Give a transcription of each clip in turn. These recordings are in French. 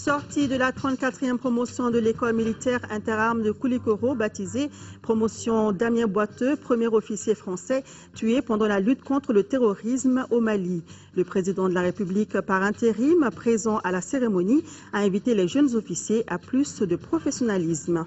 Sortie de la 34e promotion de l'école militaire interarmes de Koulikoro, baptisée promotion Damien Boiteux, premier officier français tué pendant la lutte contre le terrorisme au Mali. Le président de la République par intérim, présent à la cérémonie, a invité les jeunes officiers à plus de professionnalisme.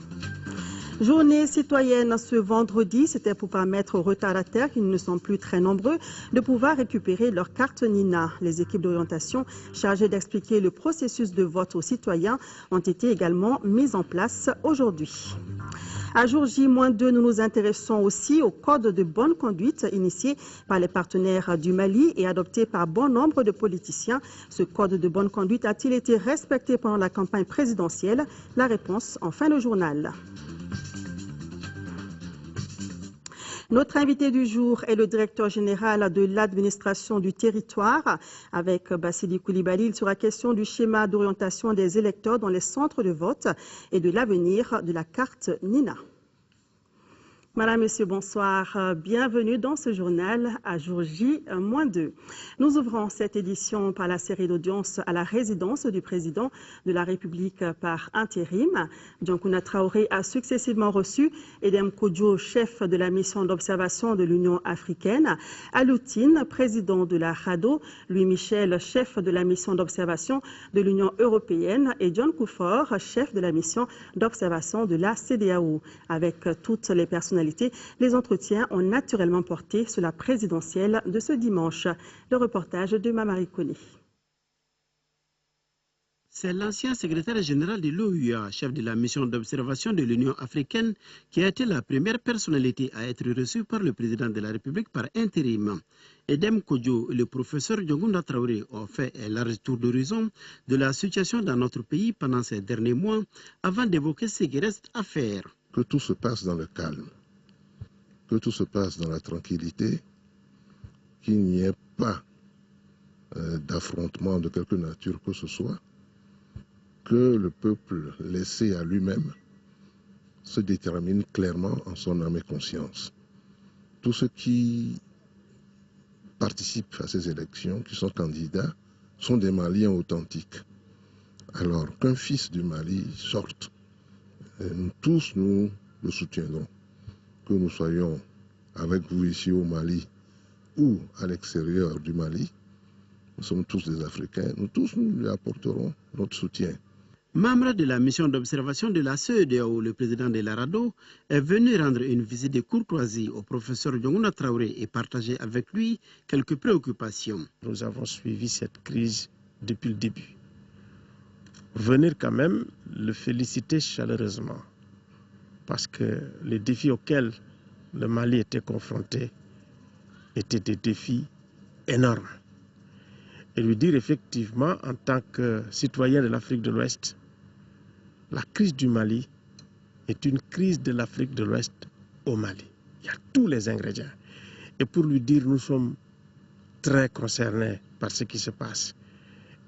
Journée citoyenne ce vendredi, c'était pour permettre aux retardataires, qui ne sont plus très nombreux, de pouvoir récupérer leur carte Nina. Les équipes d'orientation chargées d'expliquer le processus de vote aux citoyens ont été également mises en place aujourd'hui. À jour J-2, nous nous intéressons aussi au code de bonne conduite initié par les partenaires du Mali et adopté par bon nombre de politiciens. Ce code de bonne conduite a-t-il été respecté pendant la campagne présidentielle? La réponse en fin de journal. Notre invité du jour est le directeur général de l'administration du territoire. Avec Bassili Koulibaly, il sera question du schéma d'orientation des électeurs dans les centres de vote et de l'avenir de la carte Nina. Madame, Monsieur, bonsoir. Bienvenue dans ce journal à jour J-2. Nous ouvrons cette édition par la série d'audience à la résidence du président de la République par intérim. Dioncouna Traoré a successivement reçu Edem Kodjo, chef de la mission d'observation de l'Union africaine, Aloutine, président de la RADO, Louis Michel, chef de la mission d'observation de l'Union européenne et John Kufor, chef de la mission d'observation de la CEDEAO. Avec toutes les personnalités, les entretiens ont naturellement porté sur la présidentielle de ce dimanche. Le reportage de Mamari Kone. C'est l'ancien secrétaire général de l'OUA, chef de la mission d'observation de l'Union africaine, qui a été la première personnalité à être reçue par le président de la République par intérim. Edem Kodjo et le professeur Dioncouna Traoré ont fait un large tour d'horizon de la situation dans notre pays pendant ces derniers mois, avant d'évoquer ce qui reste à faire. Que tout se passe dans le calme, que tout se passe dans la tranquillité, qu'il n'y ait pas d'affrontement de quelque nature que ce soit, que le peuple laissé à lui-même se détermine clairement en son âme et conscience. Tous ceux qui participent à ces élections, qui sont candidats, sont des Maliens authentiques. Alors qu'un fils du Mali sorte, nous tous nous le soutiendrons. Que nous soyons avec vous ici au Mali ou à l'extérieur du Mali, nous sommes tous des Africains, nous tous nous lui apporterons notre soutien. Membre de la mission d'observation de la CEDEAO, le président de la RADO est venu rendre une visite de courtoisie au professeur Dioncouna Traoré et partager avec lui quelques préoccupations. Nous avons suivi cette crise depuis le début. Venir quand même le féliciter chaleureusement, parce que les défis auxquels le Mali était confronté étaient des défis énormes. Et lui dire effectivement, en tant que citoyen de l'Afrique de l'Ouest, la crise du Mali est une crise de l'Afrique de l'Ouest au Mali. Il y a tous les ingrédients. Et pour lui dire, nous sommes très concernés par ce qui se passe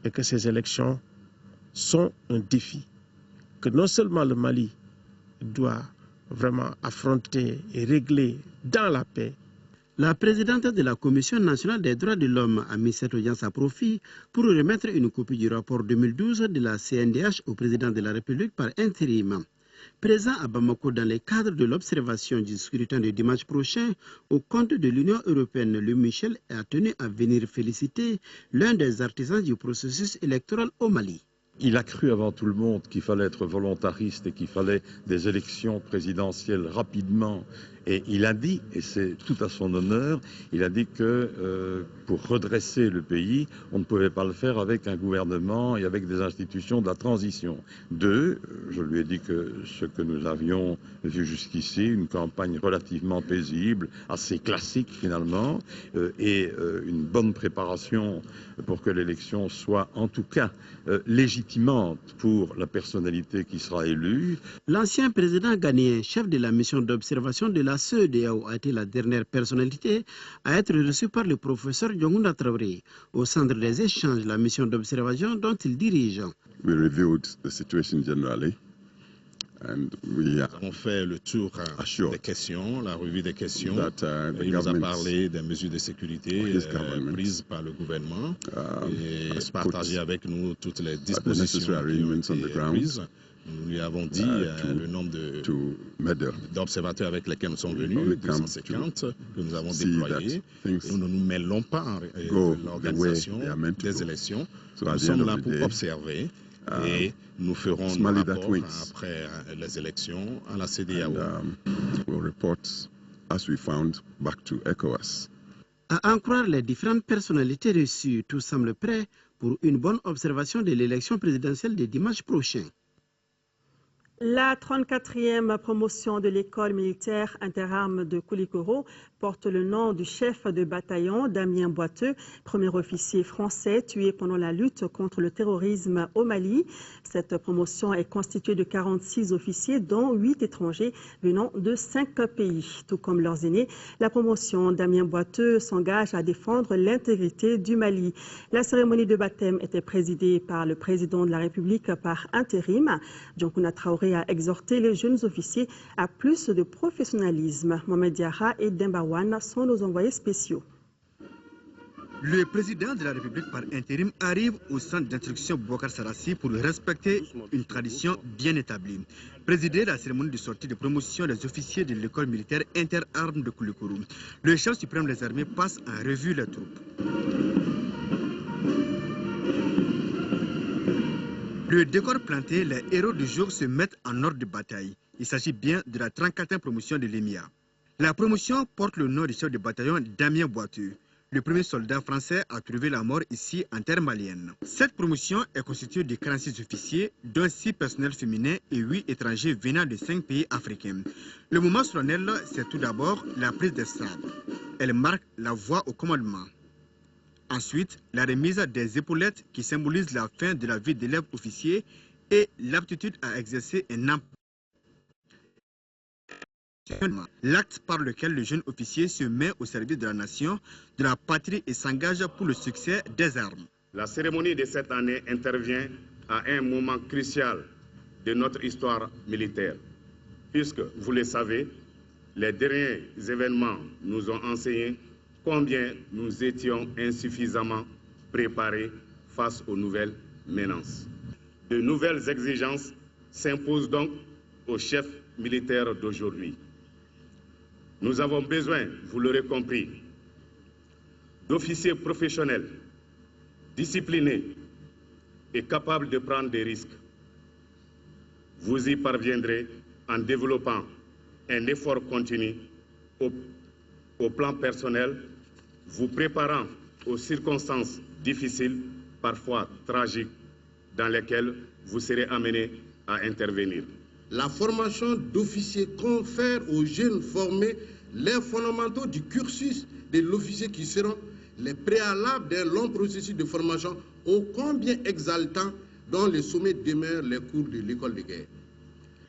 et que ces élections sont un défi que non seulement le Mali doit vraiment affronter et régler dans la paix. La présidente de la Commission nationale des droits de l'homme a mis cette audience à profit pour remettre une copie du rapport 2012 de la CNDH au président de la République par intérim. Présent à Bamako dans le cadre de l'observation du scrutin de dimanche prochain, au compte de l'Union européenne, Louis Michel a tenu à venir féliciter l'un des artisans du processus électoral au Mali. Il a cru avant tout le monde qu'il fallait être volontariste et qu'il fallait des élections présidentielles rapidement. Et il a dit, et c'est tout à son honneur, il a dit que pour redresser le pays, on ne pouvait pas le faire avec un gouvernement et avec des institutions de la transition. Deux, je lui ai dit que ce que nous avions vu jusqu'ici, une campagne relativement paisible, assez classique finalement, et une bonne préparation pour que l'élection soit en tout cas légitimante pour la personnalité qui sera élue. L'ancien président ghanéen, chef de la mission d'observation de la CEDEAO, a été la dernière personnalité à être reçue par le professeur Dioncouna Traoré au centre des échanges, la mission d'observation dont il dirige. We reviewed the situation generally Nous avons fait le tour des questions, la revue des questions. Il nous a parlé des mesures de sécurité prises par le gouvernement et partagé avec nous toutes les dispositions qui ont été prises. Nous lui avons dit le nombre d'observateurs avec lesquels nous sommes venus, 250, que nous avons déployés. Nous ne nous mêlons pas en l'organisation des élections. Nous sommes là pour observer et nous ferons nos rapports après les élections à la CEDEAO. À en croire les différentes personnalités reçues, tout semble prêt pour une bonne observation de l'élection présidentielle de dimanche prochain. La 34e promotion de l'école militaire interarmes de Koulikoro porte le nom du chef de bataillon Damien Boiteux, premier officier français tué pendant la lutte contre le terrorisme au Mali. Cette promotion est constituée de 46 officiers, dont 8 étrangers venant de 5 pays. Tout comme leurs aînés, la promotion Damien Boiteux s'engage à défendre l'intégrité du Mali. La cérémonie de baptême était présidée par le président de la République par intérim. Dioncouna Traoré a exhorté les jeunes officiers à plus de professionnalisme. Mohamed Diarra et Dembawan sont nos envoyés spéciaux. Le président de la République par intérim arrive au centre d'instruction Boubacar Sarassi pour respecter une tradition bien établie. Présider la cérémonie de sortie de promotion des officiers de l'école militaire interarmes de Koulikoro. Le chef suprême des armées passe en revue les troupes. Le décor planté, les héros du jour se mettent en ordre de bataille. Il s'agit bien de la 34e promotion de l'EMIA. La promotion porte le nom du chef de bataillon Damien Boiteux. Le premier soldat français a trouvé la mort ici en terre malienne. Cette promotion est constituée de 46 officiers, dont 6 personnels féminins et 8 étrangers venant de 5 pays africains. Le moment solennel, c'est tout d'abord la prise des sabres. Elle marque la voie au commandement. Ensuite, la remise des épaulettes qui symbolisent la fin de la vie d'élève officier et l'aptitude à exercer un emploi. L'acte par lequel le jeune officier se met au service de la nation, de la patrie et s'engage pour le succès des armes. La cérémonie de cette année intervient à un moment crucial de notre histoire militaire, puisque, vous le savez, les derniers événements nous ont enseigné combien nous étions insuffisamment préparés face aux nouvelles menaces. De nouvelles exigences s'imposent donc aux chefs militaires d'aujourd'hui. Nous avons besoin, vous l'aurez compris, d'officiers professionnels, disciplinés et capables de prendre des risques. Vous y parviendrez en développant un effort continu au plan personnel, vous préparant aux circonstances difficiles, parfois tragiques, dans lesquelles vous serez amenés à intervenir. La formation d'officiers confère aux jeunes formés les fondamentaux du cursus de l'officier qui seront les préalables d'un long processus de formation ô combien exaltant dont les sommets demeurent les cours de l'école de guerre.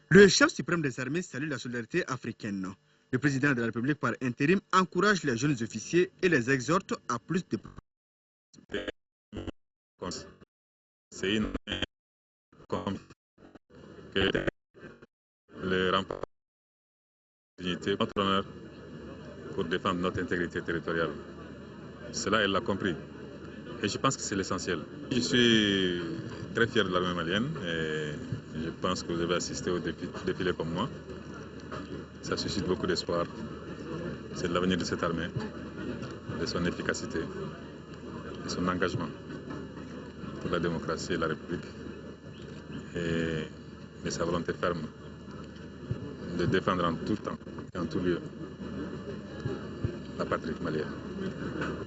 Le chef suprême des armées salue la solidarité africaine. Le président de la République par intérim encourage les jeunes officiers et les exhorte à plus de... C'est une que le rempart de dignité, notre honneur pour défendre notre intégrité territoriale. Cela, elle l'a compris. Et je pense que c'est l'essentiel. Je suis très fier de l'armée malienne et je pense que vous avez assisté au défilé comme moi. Ça suscite beaucoup d'espoir. C'est de l'avenir de cette armée, de son efficacité, de son engagement pour la démocratie et la République et de sa volonté ferme de défendre en tout temps et en tout lieu la patrie malienne.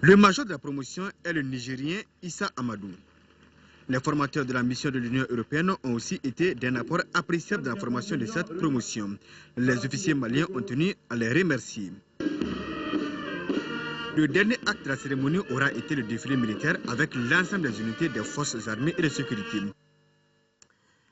Le major de la promotion est le Nigérien Issa Amadou. Les formateurs de la mission de l'Union européenne ont aussi été d'un apport appréciable dans la formation de cette promotion. Les officiers maliens ont tenu à les remercier. Le dernier acte de la cérémonie aura été le défilé militaire avec l'ensemble des unités des forces armées et de sécurité.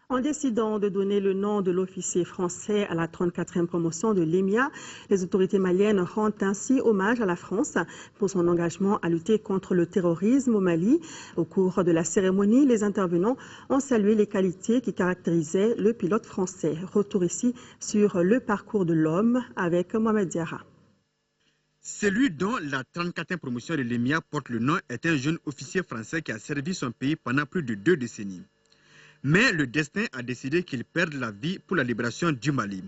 En décidant de donner le nom de l'officier français à la 34e promotion de l'EMIA, les autorités maliennes rendent ainsi hommage à la France pour son engagement à lutter contre le terrorisme au Mali. Au cours de la cérémonie, les intervenants ont salué les qualités qui caractérisaient le pilote français. Retour ici sur le parcours de l'homme avec Mohamed Diarra. Celui dont la 34e promotion de l'EMIA porte le nom est un jeune officier français qui a servi son pays pendant plus de 2 décennies. Mais le destin a décidé qu'il perde la vie pour la libération du Mali.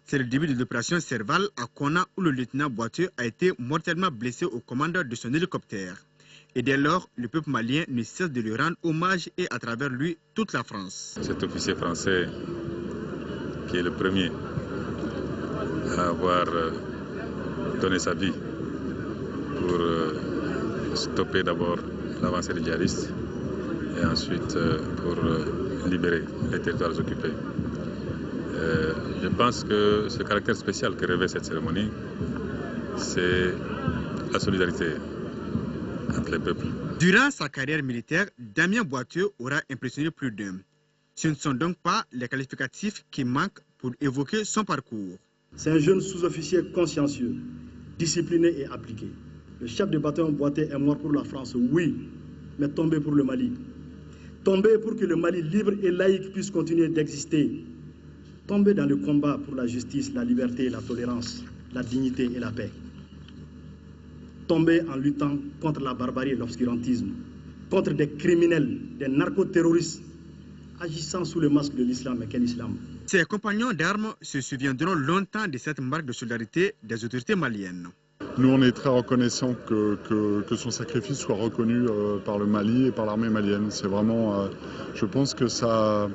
C'est le début de l'opération Serval à Konna où le lieutenant Boiteux a été mortellement blessé au commandeur de son hélicoptère. Et dès lors, le peuple malien ne cesse de lui rendre hommage et à travers lui, toute la France. Cet officier français qui est le premier à avoir donné sa vie pour stopper d'abord l'avancée des djihadistes et ensuite pour libérer les territoires occupés. Je pense que ce caractère spécial que revêt cette cérémonie, c'est la solidarité entre les peuples. Durant sa carrière militaire, Damien Boiteux aura impressionné plus d'un. Ce ne sont donc pas les qualificatifs qui manquent pour évoquer son parcours. C'est un jeune sous-officier consciencieux, discipliné et appliqué. Le chef de bataillon Boiteux est mort pour la France, oui, mais tombé pour le Mali. Tombé pour que le Mali libre et laïque puisse continuer d'exister. Tombé dans le combat pour la justice, la liberté, la tolérance, la dignité et la paix. Tombé en luttant contre la barbarie et l'obscurantisme, contre des criminels, des narcoterroristes, agissant sous le masque de l'islam. Mais quel islam? Ses compagnons d'armes se souviendront longtemps de cette marque de solidarité des autorités maliennes. Nous, on est très reconnaissants que son sacrifice soit reconnu par le Mali et par l'armée malienne. C'est vraiment, je pense que ça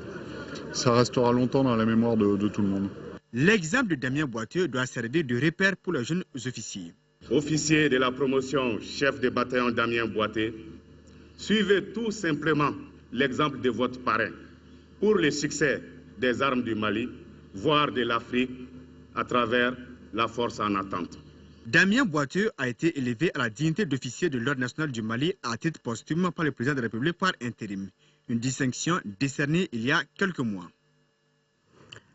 restera longtemps dans la mémoire de tout le monde. L'exemple de Damien Boiteux doit servir de repère pour les jeunes officiers. Officier de la promotion, chef de bataillon Damien Boiteux, suivez tout simplement l'exemple de votre parrain pour le succès des armes du Mali, voire de l'Afrique, à travers la force en attente. Damien Boiteux a été élevé à la dignité d'officier de l'Ordre national du Mali à titre posthume par le président de la République par intérim. Une distinction décernée il y a quelques mois.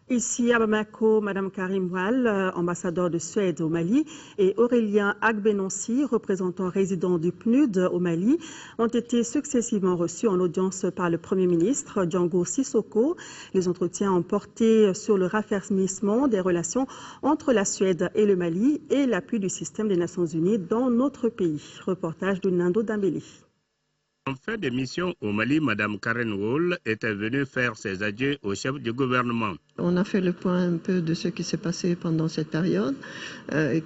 Ici à Bamako, Mme Karim Wall, ambassadeur de Suède au Mali, et Aurélien Agbenonsi, représentant résident du PNUD au Mali, ont été successivement reçus en audience par le Premier ministre Django Sissoko. Les entretiens ont porté sur le raffermissement des relations entre la Suède et le Mali et l'appui du système des Nations Unies dans notre pays. Reportage de Nando Dambélé. En fin de mission au Mali, Mme Karen Wall était venue faire ses adieux au chef du gouvernement. On a fait le point un peu de ce qui s'est passé pendant cette période,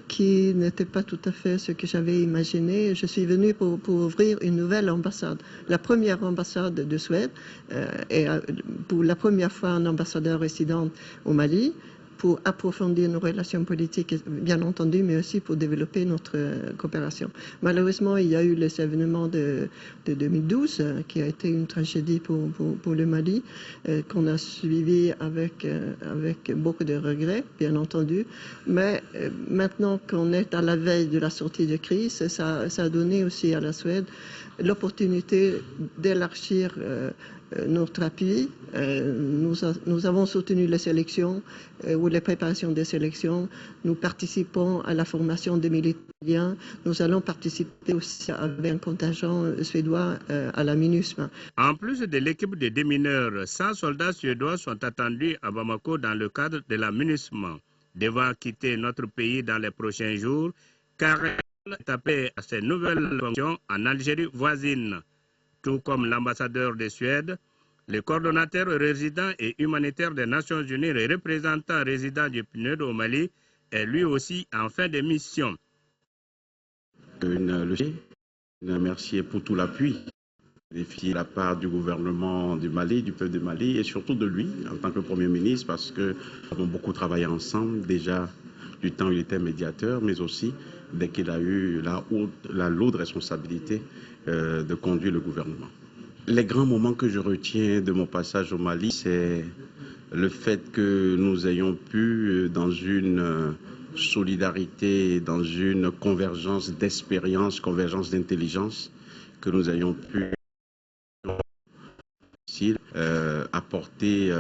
qui n'était pas tout à fait ce que j'avais imaginé. Je suis venue pour ouvrir une nouvelle ambassade, la première ambassade de Suède, et pour la première fois un ambassadeur résident au Mali, pour approfondir nos relations politiques, bien entendu, mais aussi pour développer notre coopération. Malheureusement, il y a eu les événements de 2012, qui a été une tragédie pour le Mali, qu'on a suivi avec beaucoup de regrets, bien entendu. Mais maintenant qu'on est à la veille de la sortie de crise, ça a donné aussi à la Suède l'opportunité d'élargir notre appui. Nous avons soutenu les élections ou les préparations des élections. Nous participons à la formation des militaires. Nous allons participer aussi avec un contingent suédois à la MINUSMA. En plus de l'équipe de démineurs, 100 soldats suédois sont attendus à Bamako dans le cadre de la MINUSMA, devant quitter notre pays dans les prochains jours, car elle est appelée à ses nouvelles fonctions en Algérie voisine. Tout comme l'ambassadeur de Suède, le coordonnateur résident et humanitaire des Nations Unies et représentant résident du PNUD au Mali est lui aussi en fin de mission. Merci pour tout l'appui de la part du gouvernement du Mali, du peuple du Mali et surtout de lui en tant que Premier ministre parce que nous avons beaucoup travaillé ensemble déjà du temps où il était médiateur mais aussi dès qu'il a eu la lourde responsabilité de conduire le gouvernement. Les grands moments que je retiens de mon passage au Mali, c'est le fait que nous ayons pu, dans une solidarité, dans une convergence d'expérience, convergence d'intelligence, que nous ayons pu difficile, apporter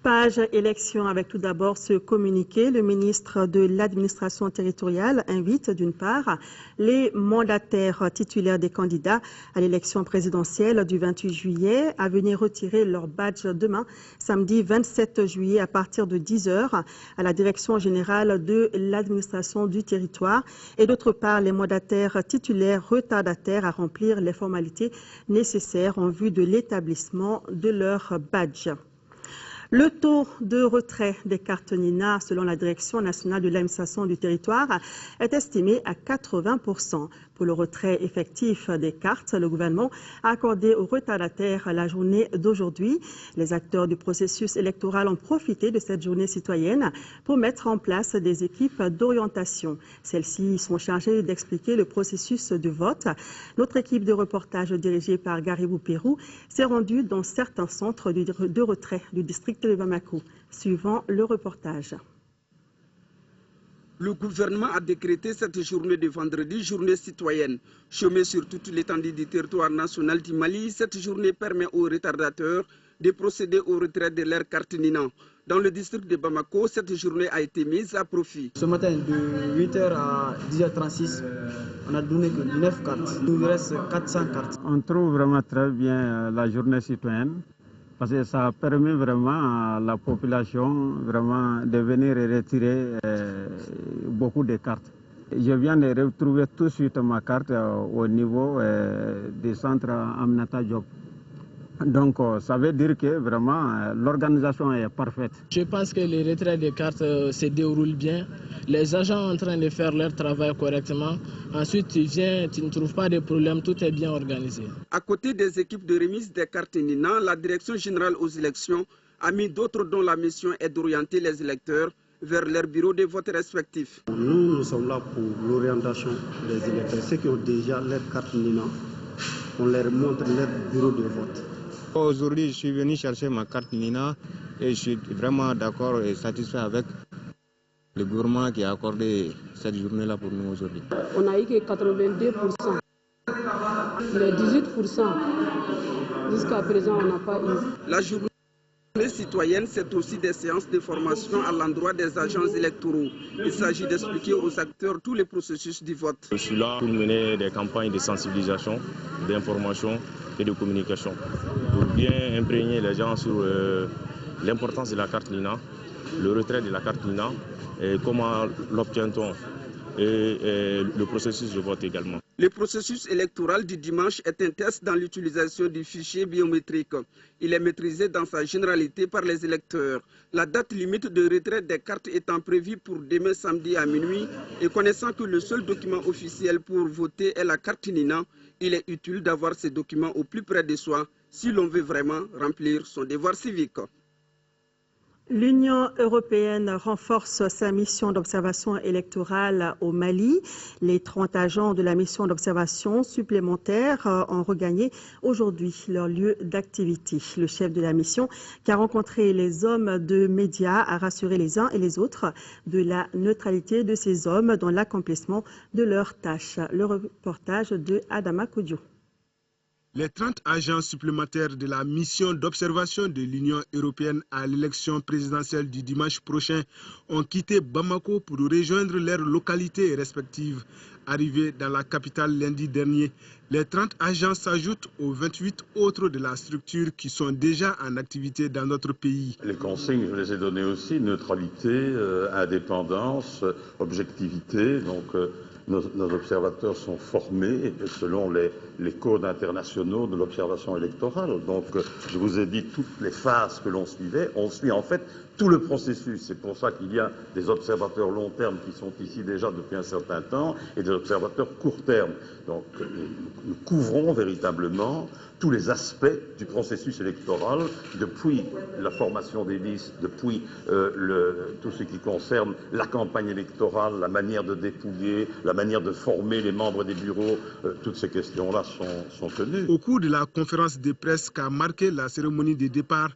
Page élection avec tout d'abord ce communiqué. Le ministre de l'administration territoriale invite d'une part les mandataires titulaires des candidats à l'élection présidentielle du 28 juillet à venir retirer leur badge demain, samedi 27 juillet à partir de 10 h à la direction générale de l'administration du territoire et d'autre part les mandataires titulaires retardataires à remplir les formalités nécessaires en vue de l'établissement de leur badge. Le taux de retrait des cartes NINA, selon la Direction nationale de l'administration du territoire, est estimé à 80%. Pour le retrait effectif des cartes, le gouvernement a accordé aux retardataires la journée d'aujourd'hui. Les acteurs du processus électoral ont profité de cette journée citoyenne pour mettre en place des équipes d'orientation. Celles-ci sont chargées d'expliquer le processus de vote. Notre équipe de reportage dirigée par Garibou Pérou s'est rendue dans certains centres de retrait du district de Bamako. Suivant le reportage. Le gouvernement a décrété cette journée de vendredi, journée citoyenne. Chômée sur toute l'étendue du territoire national du Mali, cette journée permet aux retardateurs de procéder au retrait de leur carte NINA. Dans le district de Bamako, cette journée a été mise à profit. Ce matin, de 8 h à 10 h 36, on a donné que 9 cartes. Il nous reste 400 cartes. On trouve vraiment très bien la journée citoyenne, parce que ça permet vraiment à la population vraiment de venir retirer beaucoup de cartes. Je viens de retrouver tout de suite ma carte au niveau du centre Aminata Diop. Donc ça veut dire que vraiment l'organisation est parfaite. Je pense que les retraits des cartes se déroulent bien. Les agents sont en train de faire leur travail correctement. Ensuite, tu viens, tu ne trouves pas de problème, tout est bien organisé. À côté des équipes de remise des cartes NINA, la Direction générale aux élections a mis d'autres dont la mission est d'orienter les électeurs vers leur bureau de vote respectifs. Nous sommes là pour l'orientation des électeurs. Ceux qui ont déjà leur carte NINA, on leur montre leur bureau de vote. Aujourd'hui, je suis venu chercher ma carte NINA et je suis vraiment d'accord et satisfait avec le gouvernement qui a accordé cette journée-là pour nous aujourd'hui. On a eu que 82%, mais 18%, jusqu'à présent, on n'a pas eu. La journée citoyenne, c'est aussi des séances de formation à l'endroit des agents électoraux. Il s'agit d'expliquer aux acteurs tous les processus du vote. Je suis là pour mener des campagnes de sensibilisation, d'information et de communication, pour bien imprégner les gens sur l'importance de la carte NINA, le retrait de la carte NINA, et comment l'obtient-on, et le processus de vote également. Le processus électoral du dimanche est un test dans l'utilisation du fichier biométrique. Il est maîtrisé dans sa généralité par les électeurs. La date limite de retrait des cartes étant prévue pour demain samedi à minuit et connaissant que le seul document officiel pour voter est la carte NINA, il est utile d'avoir ces documents au plus près de soi si l'on veut vraiment remplir son devoir civique. L'Union européenne renforce sa mission d'observation électorale au Mali. Les 30 agents de la mission d'observation supplémentaires ont regagné aujourd'hui leur lieu d'activité. Le chef de la mission, qui a rencontré les hommes de médias, a rassuré les uns et les autres de la neutralité de ces hommes dans l'accomplissement de leurs tâches. Le reportage de Adama Koudio. Les 30 agents supplémentaires de la mission d'observation de l'Union européenne à l'élection présidentielle du dimanche prochain ont quitté Bamako pour rejoindre leurs localités respectives. Arrivés dans la capitale lundi dernier, les 30 agents s'ajoutent aux 28 autres de la structure qui sont déjà en activité dans notre pays. Les consignes, je les ai données aussi, neutralité, indépendance, objectivité. Donc, nos observateurs sont formés selon les codes internationaux de l'observation électorale. Donc, je vous ai dit toutes les phases que l'on suivait. On suit en fait tout le processus. C'est pour ça qu'il y a des observateurs long terme qui sont ici déjà depuis un certain temps et des observateurs court terme. Donc, nous couvrons véritablement tous les aspects du processus électoral, depuis la formation des listes, depuis tout ce qui concerne la campagne électorale, la manière de dépouiller, la manière de former les membres des bureaux, toutes ces questions-là sont tenues. Au cours de la conférence de presse qu'a marqué la cérémonie de départ,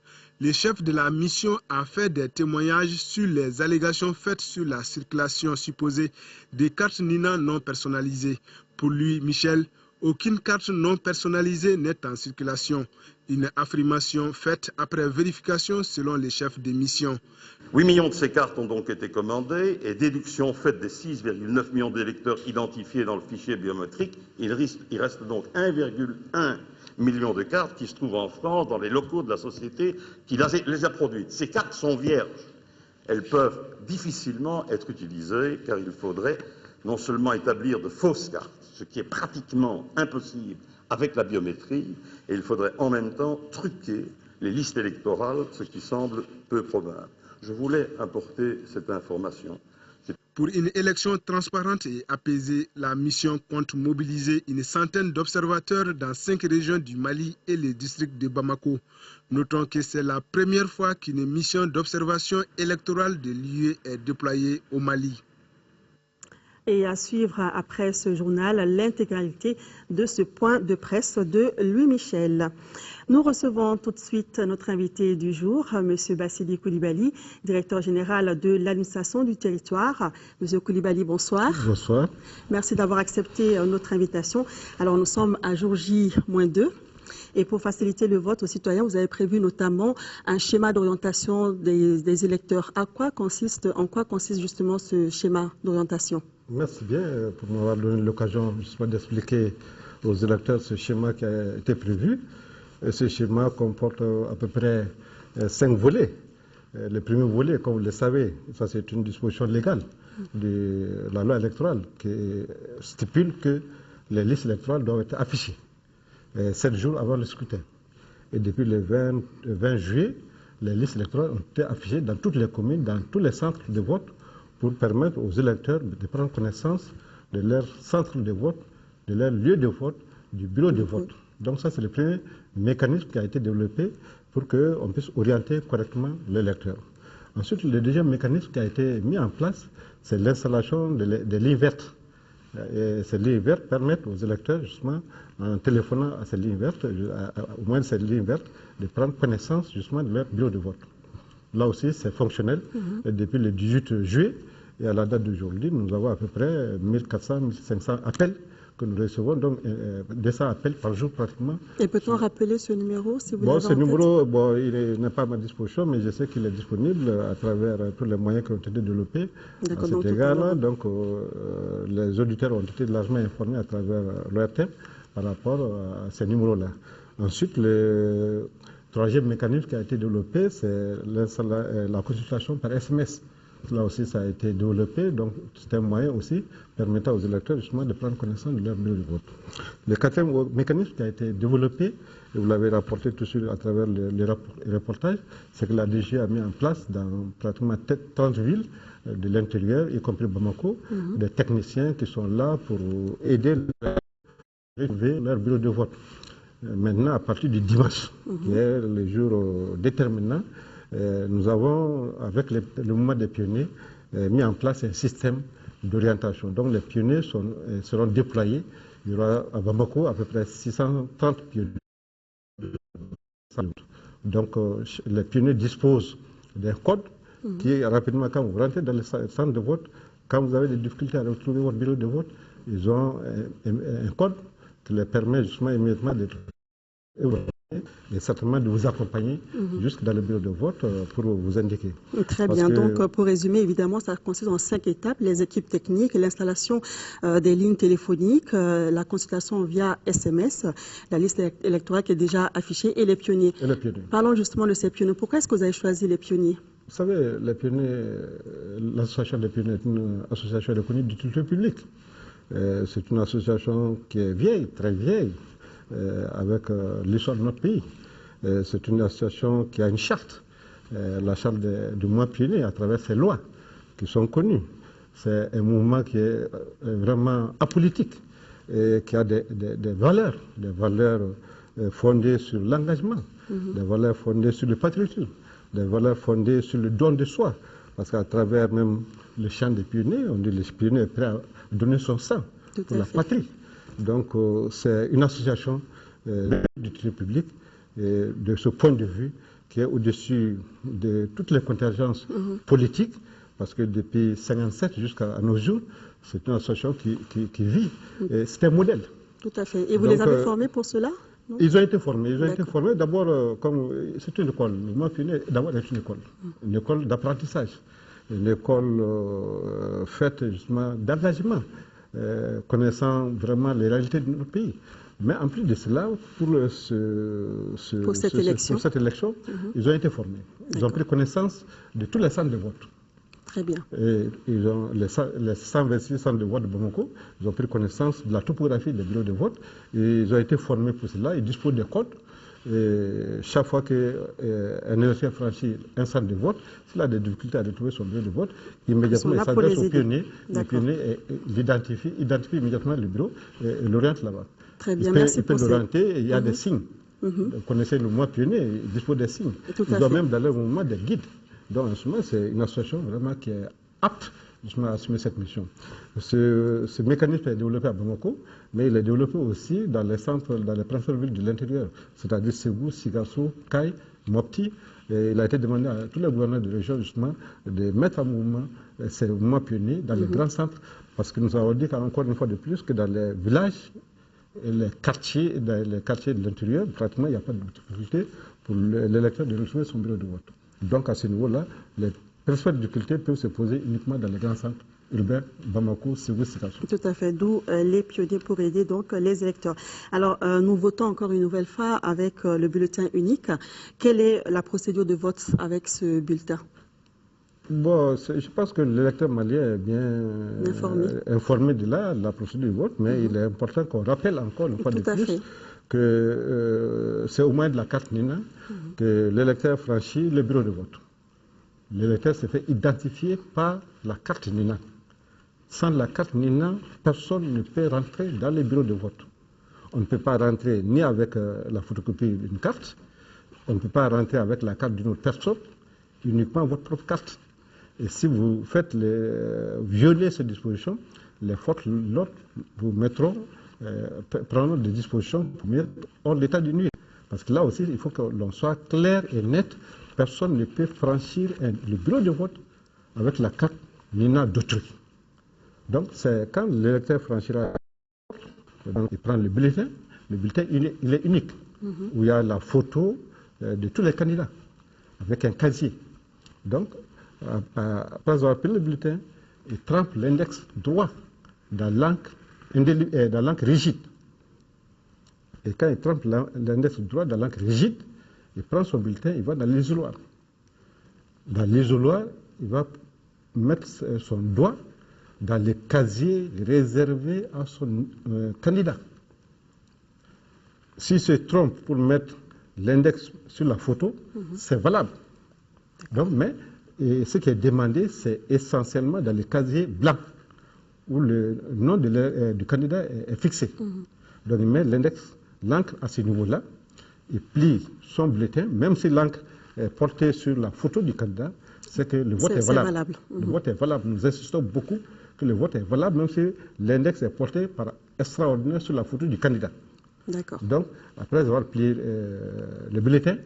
Le chef de la mission a fait des témoignages sur les allégations faites sur la circulation supposée des cartes Nina non personnalisées. Pour lui, Michel, aucune carte non personnalisée n'est en circulation. Une affirmation faite après vérification selon les chefs de mission. 8 millions de ces cartes ont donc été commandées et déduction faite des 6,9 millions d'électeurs identifiés dans le fichier biométrique, il reste donc 1,1 million de cartes qui se trouvent en France dans les locaux de la société qui les a produites. Ces cartes sont vierges. Elles peuvent difficilement être utilisées car il faudrait non seulement établir de fausses cartes, ce qui est pratiquement impossible avec la biométrie, et il faudrait en même temps truquer les listes électorales, ce qui semble peu probable. Je voulais apporter cette information. Pour une élection transparente et apaisée, la mission compte mobiliser une centaine d'observateurs dans 5 régions du Mali et les districts de Bamako. Notons que c'est la première fois qu'une mission d'observation électorale de l'UE est déployée au Mali. Et à suivre après ce journal l'intégralité de ce point de presse de Louis Michel. Nous recevons tout de suite notre invité du jour, M. Bassili Coulibaly, directeur général de l'administration du territoire. M. Coulibaly, bonsoir. Bonsoir. Merci d'avoir accepté notre invitation. Alors nous sommes à jour J-2. Et pour faciliter le vote aux citoyens, vous avez prévu notamment un schéma d'orientation des électeurs. En quoi consiste justement ce schéma d'orientation? Merci bien pour m'avoir donné l'occasion justement d'expliquer aux électeurs ce schéma qui a été prévu. Et ce schéma comporte à peu près 5 volets. Le premier volet, comme vous le savez, ça c'est une disposition légale de la loi électorale qui stipule que les listes électorales doivent être affichées 7 jours avant le scrutin. Et depuis le 20 juillet, les listes électorales ont été affichées dans toutes les communes, dans tous les centres de vote, pour permettre aux électeurs de prendre connaissance de leur centre de vote, de leur lieu de vote, du bureau de vote. Donc ça, c'est le premier mécanisme qui a été développé pour qu'on puisse orienter correctement l'électeur. Ensuite, le deuxième mécanisme qui a été mis en place, c'est l'installation des lignes vertes. Et ces lignes vertes permettent aux électeurs, justement, en téléphonant à ces lignes vertes, au moins ces lignes vertes, de prendre connaissance, justement, de leur bureau de vote. Là aussi, c'est fonctionnel. Et depuis le 18 juillet, et à la date d'aujourd'hui, nous avons à peu près 1400-1500 appels que nous recevons, donc 200 appels par jour pratiquement. Et peut-on rappeler ce numéro si vous l'avez en tête? Ce numéro, il n'est pas à ma disposition, mais je sais qu'il est disponible à travers tous les moyens qui ont été développés à cet égard-là. Donc les auditeurs ont été largement informés à travers l'ORTM par rapport à ces numéros-là. Ensuite, le troisième mécanisme qui a été développé, c'est la consultation par SMS. Là aussi, ça a été développé, donc c'est un moyen aussi permettant aux électeurs justement de prendre connaissance de leur bureau de vote. Le quatrième mécanisme qui a été développé, et vous l'avez rapporté tout de suite à travers les reportages, c'est que la DG a mis en place dans pratiquement 30 villes de l'intérieur, y compris Bamako, des techniciens qui sont là pour aider à retrouver leur bureau de vote. Maintenant, à partir du dimanche, qui est le jour déterminant, nous avons, avec le mouvement des pionniers, mis en place un système d'orientation. Donc les pionniers seront déployés. Il y aura à Bamako à peu près 630 pionniers. Donc les pionniers disposent d'un code qui, rapidement, quand vous rentrez dans le centre de vote, quand vous avez des difficultés à retrouver votre bureau de vote, ils ont un code qui leur permet justement immédiatement d'être et certainement de vous accompagner jusque dans le bureau de vote pour vous indiquer. Très bien. Donc, pour résumer, évidemment, ça consiste en 5 étapes: les équipes techniques, l'installation des lignes téléphoniques, la consultation via SMS, la liste électorale qui est déjà affichée et les pionniers. Parlons justement de ces pionniers. Pourquoi est-ce que vous avez choisi les pionniers? Vous savez, les pionniers, l'association des pionniers est une association reconnue d'utilité publique. C'est une association qui est vieille, très vieille, avec l'histoire de notre pays. C'est une association qui a une charte, la charte du mouvement pionnier à travers ses lois qui sont connues. C'est un mouvement qui est vraiment apolitique et qui a des valeurs fondées sur l'engagement, des valeurs fondées sur le patriotisme, des valeurs fondées sur le don de soi. Parce qu'à travers même le chant des pionniers, on dit que les pionniers sont prêts à donner son sang pour la patrie. Donc c'est une association d'utilité publique et de ce point de vue, qui est au-dessus de toutes les contingences politiques, parce que depuis 1957 jusqu'à nos jours, c'est une association qui vit. C'est un modèle. Tout à fait. Et vous les avez formés pour cela? Non? Ils ont été formés. D'abord, comme c'est une école. Moi, d'abord, c'est une école d'apprentissage, une école faite justement d'engagement, connaissant vraiment les réalités de notre pays. Mais en plus de cela, pour cette élection, ils ont été formés. Ils ont pris connaissance de tous les centres de vote. Très bien. Et ils ont les 126 centres de vote de Bamako, ils ont pris connaissance de la topographie des bureaux de vote. Et ils ont été formés pour cela. Ils disposent de codes. Et chaque fois qu'un électeur franchit un centre de vote, s'il a des difficultés à retrouver son bureau de vote, immédiatement il s'adresse au pionnier. Le pionnier identifie immédiatement le bureau et l'oriente là-bas. Très bien, merci pour ça. Il peut l'orienter et il y a des signes. Vous connaissez le mois pionnier, il dispose des signes. Ils ont même dans le moment des guides. Donc, en ce moment, c'est une association vraiment qui est apte justement à assumer cette mission. Ce mécanisme est développé à Bamako, mais il est développé aussi dans les centres, dans les principales villes de l'intérieur, c'est-à-dire Ségou, Sigasso, Kaye, Mopti. Et il a été demandé à tous les gouverneurs de région justement de mettre en mouvement ces mouvements pionniers dans les grands centres, parce que nous avons dit encore une fois de plus que dans les villages et les quartiers de l'intérieur, pratiquement il n'y a pas de difficulté pour l'électeur de retrouver son bureau de vote. Donc à ce niveau-là, les principales difficultés peuvent se poser uniquement dans les grands centres urbains, Bamako, Ségou, Sigasso. Tout à fait, d'où les pionniers pour aider donc les électeurs. Alors nous votons encore une nouvelle fois avec le bulletin unique. Quelle est la procédure de vote avec ce bulletin? Bon, je pense que l'électeur malien est bien informé de la procédure de vote, mais il est important qu'on rappelle encore une fois de plus que c'est au moins de la carte NINA que l'électeur franchit le bureau de vote. L'électeur se fait identifier par la carte NINA. Sans la carte NINA, personne ne peut rentrer dans les bureaux de vote. On ne peut pas rentrer ni avec la photocopie d'une carte, on ne peut pas rentrer avec la carte d'une autre personne, uniquement votre propre carte. Et si vous faites violer ces dispositions, les forces de l'ordre vous mettront, prendront des dispositions pour mettre hors l'état de nuire. Parce que là aussi, il faut que l'on soit clair et net. Personne ne peut franchir le bureau de vote avec la carte NINA d'autrui. Donc, c'est quand l'électeur franchira, il prend le bulletin il est unique, où il y a la photo de tous les candidats, avec un casier. Donc, après avoir pris le bulletin, il trempe l'index droit dans l'encre rigide. Et quand il trempe l'index droit dans l'encre rigide, il prend son bulletin, il va dans l'isoloir. Dans l'isoloir, il va mettre son doigt dans les casiers réservés à son candidat. S'il se trompe pour mettre l'index sur la photo, c'est valable. Donc, mais ce qui est demandé, c'est essentiellement dans les casiers blancs, où le nom du candidat est fixé. Donc, il met l'encre à ce niveau-là, il plie son bulletin, même si l'encre est portée sur la photo du candidat, c'est que le vote est valable. Le vote est valable. Nous insistons beaucoup que le vote est valable, même si l'index est porté par extraordinaire sur la photo du candidat. D'accord. Donc, après avoir plié le bulletin,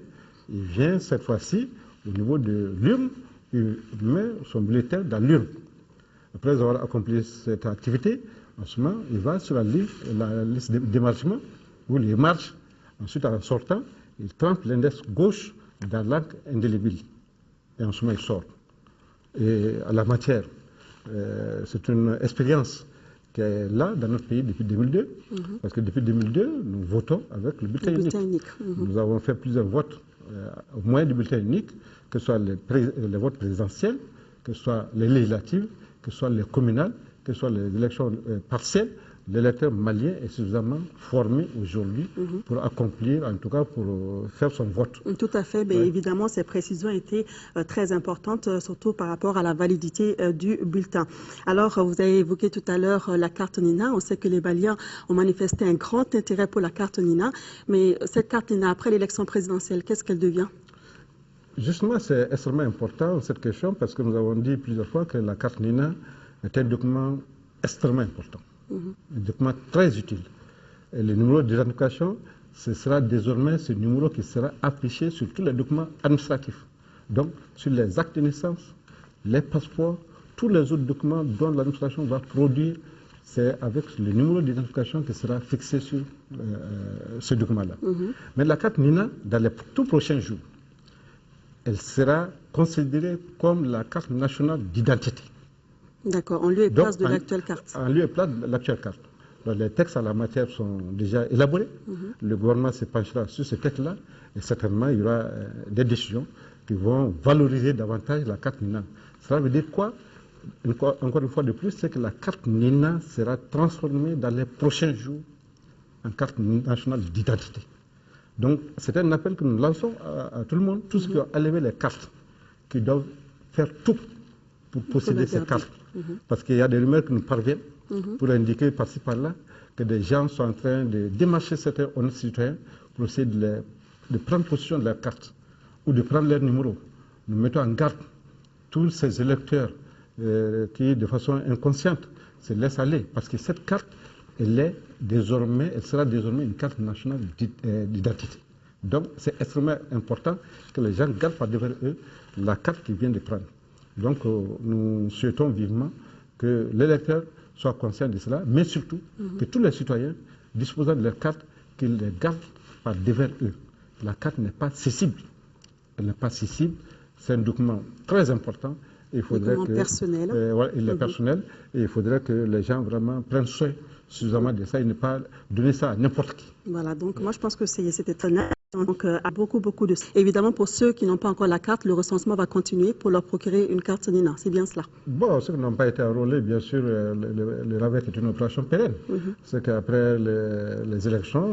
il vient cette fois-ci au niveau de l'urne, il met son bulletin dans l'urne. Après avoir accompli cette activité, en ce moment, il va sur la liste d'émargement, où il marche. Ensuite, en sortant, il trempe l'index gauche dans l'encre indélébile. Et en ce moment, il sort. Et à la matière, c'est une expérience qui est là dans notre pays depuis 2002. Parce que depuis 2002, nous votons avec le bulletin unique. Nous avons fait plusieurs votes au moyen du bulletin unique, que ce soit les votes présidentiels, que ce soit les législatives, que ce soit les communales, que ce soit les élections partielles. L'électeur malien est suffisamment formé aujourd'hui pour accomplir, en tout cas pour faire son vote. Tout à fait, mais évidemment, ces précisions étaient très importantes, surtout par rapport à la validité du bulletin. Alors, vous avez évoqué tout à l'heure la carte NINA. On sait que les Maliens ont manifesté un grand intérêt pour la carte NINA, mais cette carte NINA, après l'élection présidentielle, qu'est-ce qu'elle devient? Justement, c'est extrêmement important cette question, parce que nous avons dit plusieurs fois que la carte NINA est un document extrêmement important. Un document très utile. Et le numéro d'identification, ce sera désormais ce numéro qui sera affiché sur tous les documents administratifs. Donc, sur les actes de naissance, les passeports, tous les autres documents dont l'administration va produire, c'est avec le numéro d'identification qui sera fixé sur ce document-là. Mais la carte NINA, dans les tout prochains jours, elle sera considérée comme la carte nationale d'identité. D'accord, en lieu et place de l'actuelle carte. En lieu et place de l'actuelle carte. Donc, les textes en la matière sont déjà élaborés. Le gouvernement se penchera sur ce texte-là et certainement il y aura des décisions qui vont valoriser davantage la carte NINA. Cela veut dire quoi? Encore une fois de plus, c'est que la carte NINA sera transformée dans les prochains jours en carte nationale d'identité. Donc, c'est un appel que nous lançons à tout le monde, tous ceux qui ont enlevé les cartes, qui doivent faire tout pour posséder ces cartes. Parce qu'il y a des rumeurs qui nous parviennent pour indiquer par-ci par-là que des gens sont en train de démarcher certains honnêtes citoyens pour essayer de prendre possession de leur carte ou de prendre leur numéro. Nous mettons en garde tous ces électeurs qui, de façon inconsciente, se laissent aller. Parce que cette carte, elle sera désormais une carte nationale d'identité. Donc, c'est extrêmement important que les gens gardent par devant eux la carte qu'ils viennent de prendre. Donc, nous souhaitons vivement que l'électeur soit conscient de cela, mais surtout que tous les citoyens disposant de leur carte, qu'ils les gardent par devant eux. La carte n'est pas cessible. Elle n'est pas cessible. C'est un document très important. Il faudrait que, personnel. Il est personnel. Et il faudrait que les gens vraiment prennent soin suffisamment de ça et ne pas donner ça à n'importe qui. Voilà, donc moi je pense que c'était très net. Donc, à beaucoup de... Évidemment, pour ceux qui n'ont pas encore la carte, le recensement va continuer pour leur procurer une carte NINA. C'est bien cela? Bon, ceux qui n'ont pas été enrôlés, bien sûr, le RAVEC est une opération pérenne. C'est qu'après les élections,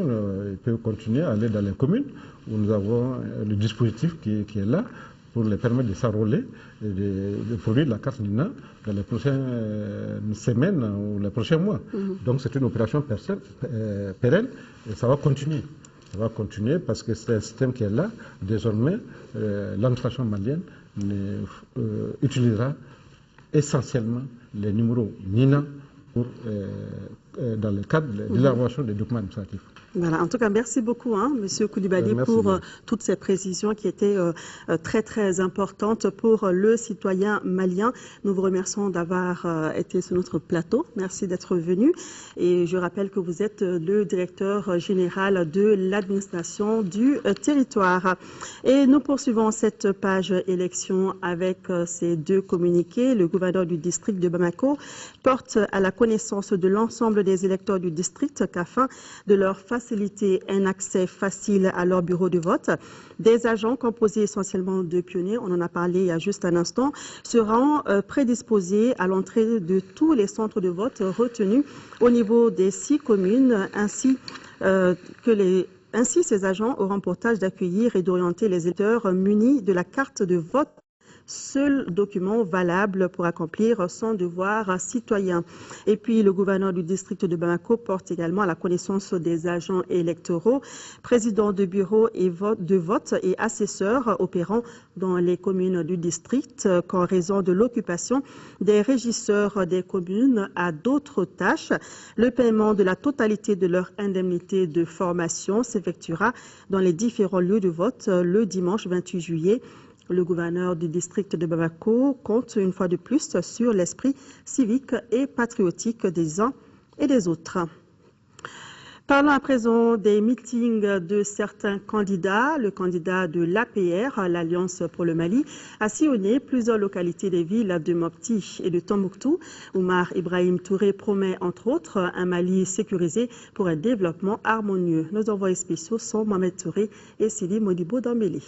ils peuvent continuer à aller dans les communes où nous avons le dispositif qui est là pour les permettre de s'enrôler et de produire la carte NINA dans les prochaines semaines ou les prochains mois. Donc, c'est une opération pérenne et ça va continuer. Ça va continuer parce que c'est un système qui est là. Désormais, l'administration malienne utilisera essentiellement les numéros NINA dans le cadre de l'élaboration des documents administratifs. Voilà, en tout cas, merci beaucoup, Monsieur Koulibaly, pour toutes ces précisions qui étaient très importantes pour le citoyen malien. Nous vous remercions d'avoir été sur notre plateau. Merci d'être venu. Et je rappelle que vous êtes le directeur général de l'administration du territoire. Et nous poursuivons cette page élection avec ces deux communiqués. Le gouverneur du district de Bamako porte à la connaissance de l'ensemble des électeurs du district qu'afin de leur faciliter un accès facile à leur bureau de vote. Des agents composés essentiellement de pionniers, on en a parlé il y a juste un instant, seront prédisposés à l'entrée de tous les centres de vote retenus au niveau des 6 communes, ainsi ces agents auront pour tâche d'accueillir et d'orienter les électeurs munis de la carte de vote, seul document valable pour accomplir son devoir citoyen. Et puis, le gouverneur du district de Bamako porte également à la connaissance des agents électoraux, présidents de bureaux de vote et assesseurs opérant dans les communes du district qu'en raison de l'occupation des régisseurs des communes à d'autres tâches, le paiement de la totalité de leur indemnité de formation s'effectuera dans les différents lieux de vote le dimanche 28 juillet. Le gouverneur du district de Bamako compte une fois de plus sur l'esprit civique et patriotique des uns et des autres. Parlons à présent des meetings de certains candidats. Le candidat de l'APR, l'Alliance pour le Mali, a sillonné plusieurs localités des villes de Mopti et de Tombouctou. Oumar Ibrahim Touré promet entre autres un Mali sécurisé pour un développement harmonieux. Nos envoyés spéciaux sont Mohamed Touré et Sidi Modibo Dambélé.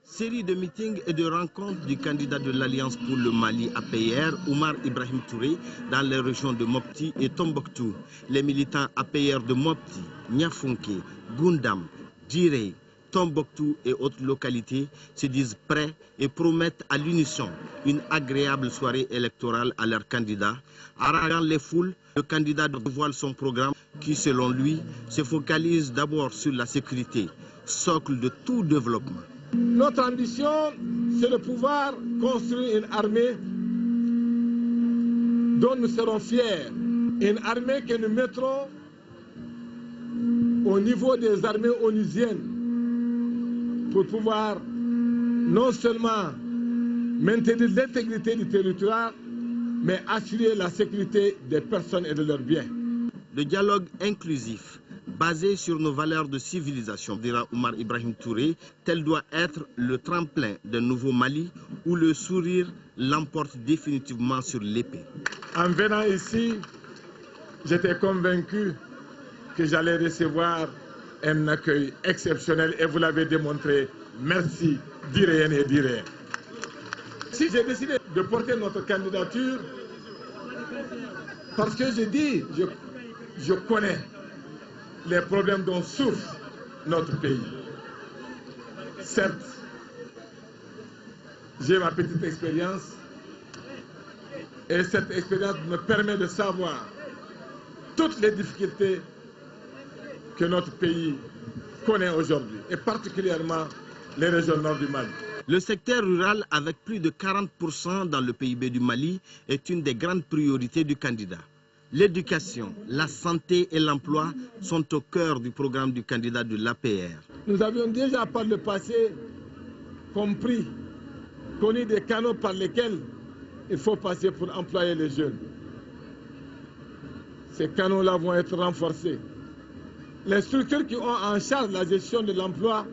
Série de meetings et de rencontres du candidat de l'Alliance pour le Mali APR, Oumar Ibrahim Touré, dans les régions de Mopti et Tombouctou. Les militants APR de Mopti, Niafonké, Gundam, Djiré, Tombouctou et autres localités se disent prêts et promettent à l'unisson une agréable soirée électorale à leur candidat. Arrangeant les foules, le candidat dévoile son programme qui, selon lui, se focalise d'abord sur la sécurité, socle de tout développement. Notre ambition, c'est de pouvoir construire une armée dont nous serons fiers. Une armée que nous mettrons au niveau des armées onusiennes pour pouvoir non seulement maintenir l'intégrité du territoire, mais assurer la sécurité des personnes et de leurs biens. Le dialogue inclusif, basé sur nos valeurs de civilisation, dira Oumar Ibrahim Touré, tel doit être le tremplin d'un nouveau Mali où le sourire l'emporte définitivement sur l'épée. En venant ici, j'étais convaincu que j'allais recevoir un accueil exceptionnel et vous l'avez démontré. Merci, d'Irène et d'Irène. Si j'ai décidé de porter notre candidature, parce que je connais les problèmes dont souffre notre pays. Certes, j'ai ma petite expérience et cette expérience me permet de savoir toutes les difficultés que notre pays connaît aujourd'hui, et particulièrement les régions nord du Mali. Le secteur rural, avec plus de 40% dans le PIB du Mali, est une des grandes priorités du candidat. L'éducation, la santé et l'emploi sont au cœur du programme du candidat de l'APR. Nous avions déjà par le passé connu des canaux par lesquels il faut passer pour employer les jeunes. Ces canaux-là vont être renforcés. Les structures qui ont en charge la gestion de l'emploi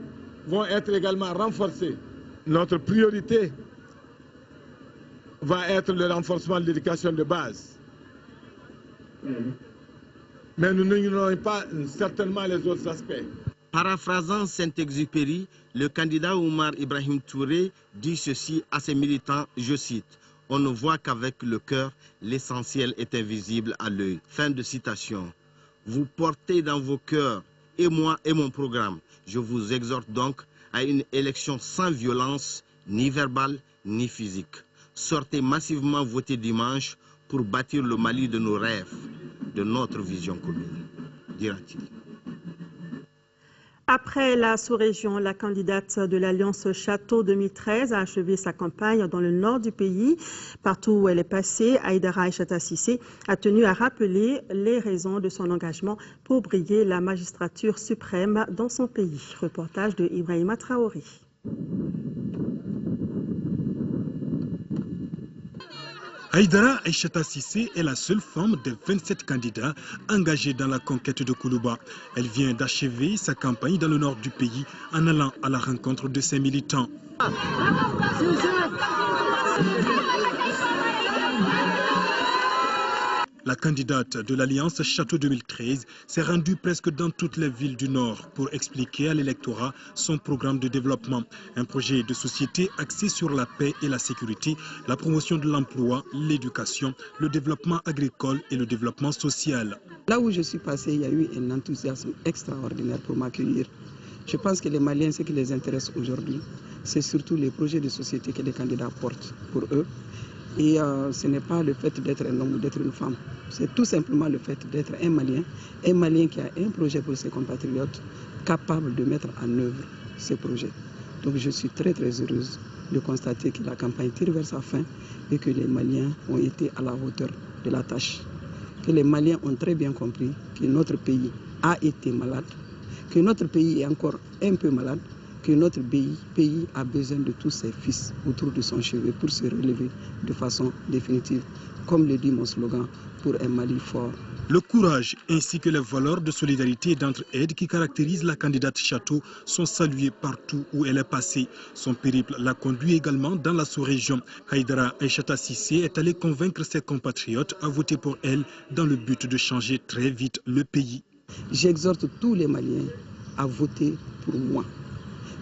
vont être également renforcées. Notre priorité va être le renforcement de l'éducation de base. Mais nous n'ignorons pas certainement les autres aspects. Paraphrasant Saint-Exupéry, le candidat Oumar Ibrahim Touré dit ceci à ses militants, je cite, « On ne voit qu'avec le cœur, l'essentiel est invisible à l'œil. » Fin de citation. Vous portez dans vos cœurs, et moi et mon programme. Je vous exhorte donc à une élection sans violence, ni verbale, ni physique. Sortez massivement voter dimanche pour bâtir le Mali de nos rêves, de notre vision commune, dira-t-il. Après la sous-région, la candidate de l'Alliance Château 2013 a achevé sa campagne dans le nord du pays. Partout où elle est passée, Haïdara Aïchata Cissé a tenu à rappeler les raisons de son engagement pour briguer la magistrature suprême dans son pays. Reportage de Ibrahima Traoré. Haïdara Aïchata Cissé est la seule femme des 27 candidats engagés dans la conquête de Koulouba. Elle vient d'achever sa campagne dans le nord du pays en allant à la rencontre de ses militants. La candidate de l'Alliance Château 2013 s'est rendue presque dans toutes les villes du Nord pour expliquer à l'électorat son programme de développement. Un projet de société axé sur la paix et la sécurité, la promotion de l'emploi, l'éducation, le développement agricole et le développement social. Là où je suis passé, il y a eu un enthousiasme extraordinaire pour m'accueillir. Je pense que les Maliens, ce qui les intéresse aujourd'hui, c'est surtout les projets de société que les candidats portent pour eux. Et ce n'est pas le fait d'être un homme ou d'être une femme. C'est tout simplement le fait d'être un Malien qui a un projet pour ses compatriotes, capable de mettre en œuvre ces projets. Donc je suis très très heureuse de constater que la campagne tire vers sa fin et que les Maliens ont été à la hauteur de la tâche. Que les Maliens ont très bien compris que notre pays a été malade, que notre pays est encore un peu malade, que notre pays a besoin de tous ses fils autour de son chevet pour se relever de façon définitive, comme le dit mon slogan, pour un Mali fort. Le courage ainsi que les valeurs de solidarité et d'entraide qui caractérisent la candidate Château sont salués partout où elle est passée. Son périple l'a conduit également dans la sous-région. Haïdara Aïchata Cissé est allée convaincre ses compatriotes à voter pour elle dans le but de changer très vite le pays. J'exhorte tous les Maliens à voter pour moi.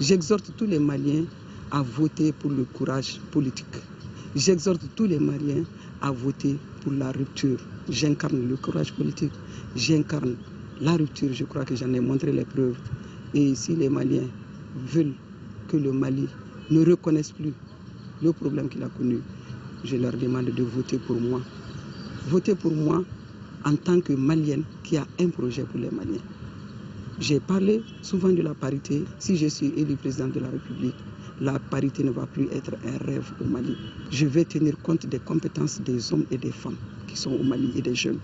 J'exhorte tous les Maliens à voter pour le courage politique. J'exhorte tous les Maliens à voter pour la rupture. J'incarne le courage politique, j'incarne la rupture, je crois que j'en ai montré les preuves. Et si les Maliens veulent que le Mali ne reconnaisse plus le problème qu'il a connu, je leur demande de voter pour moi. Voter pour moi en tant que Malienne qui a un projet pour les Maliens. J'ai parlé souvent de la parité. Si je suis élu président de la République, la parité ne va plus être un rêve au Mali. Je vais tenir compte des compétences des hommes et des femmes qui sont au Mali et des jeunes.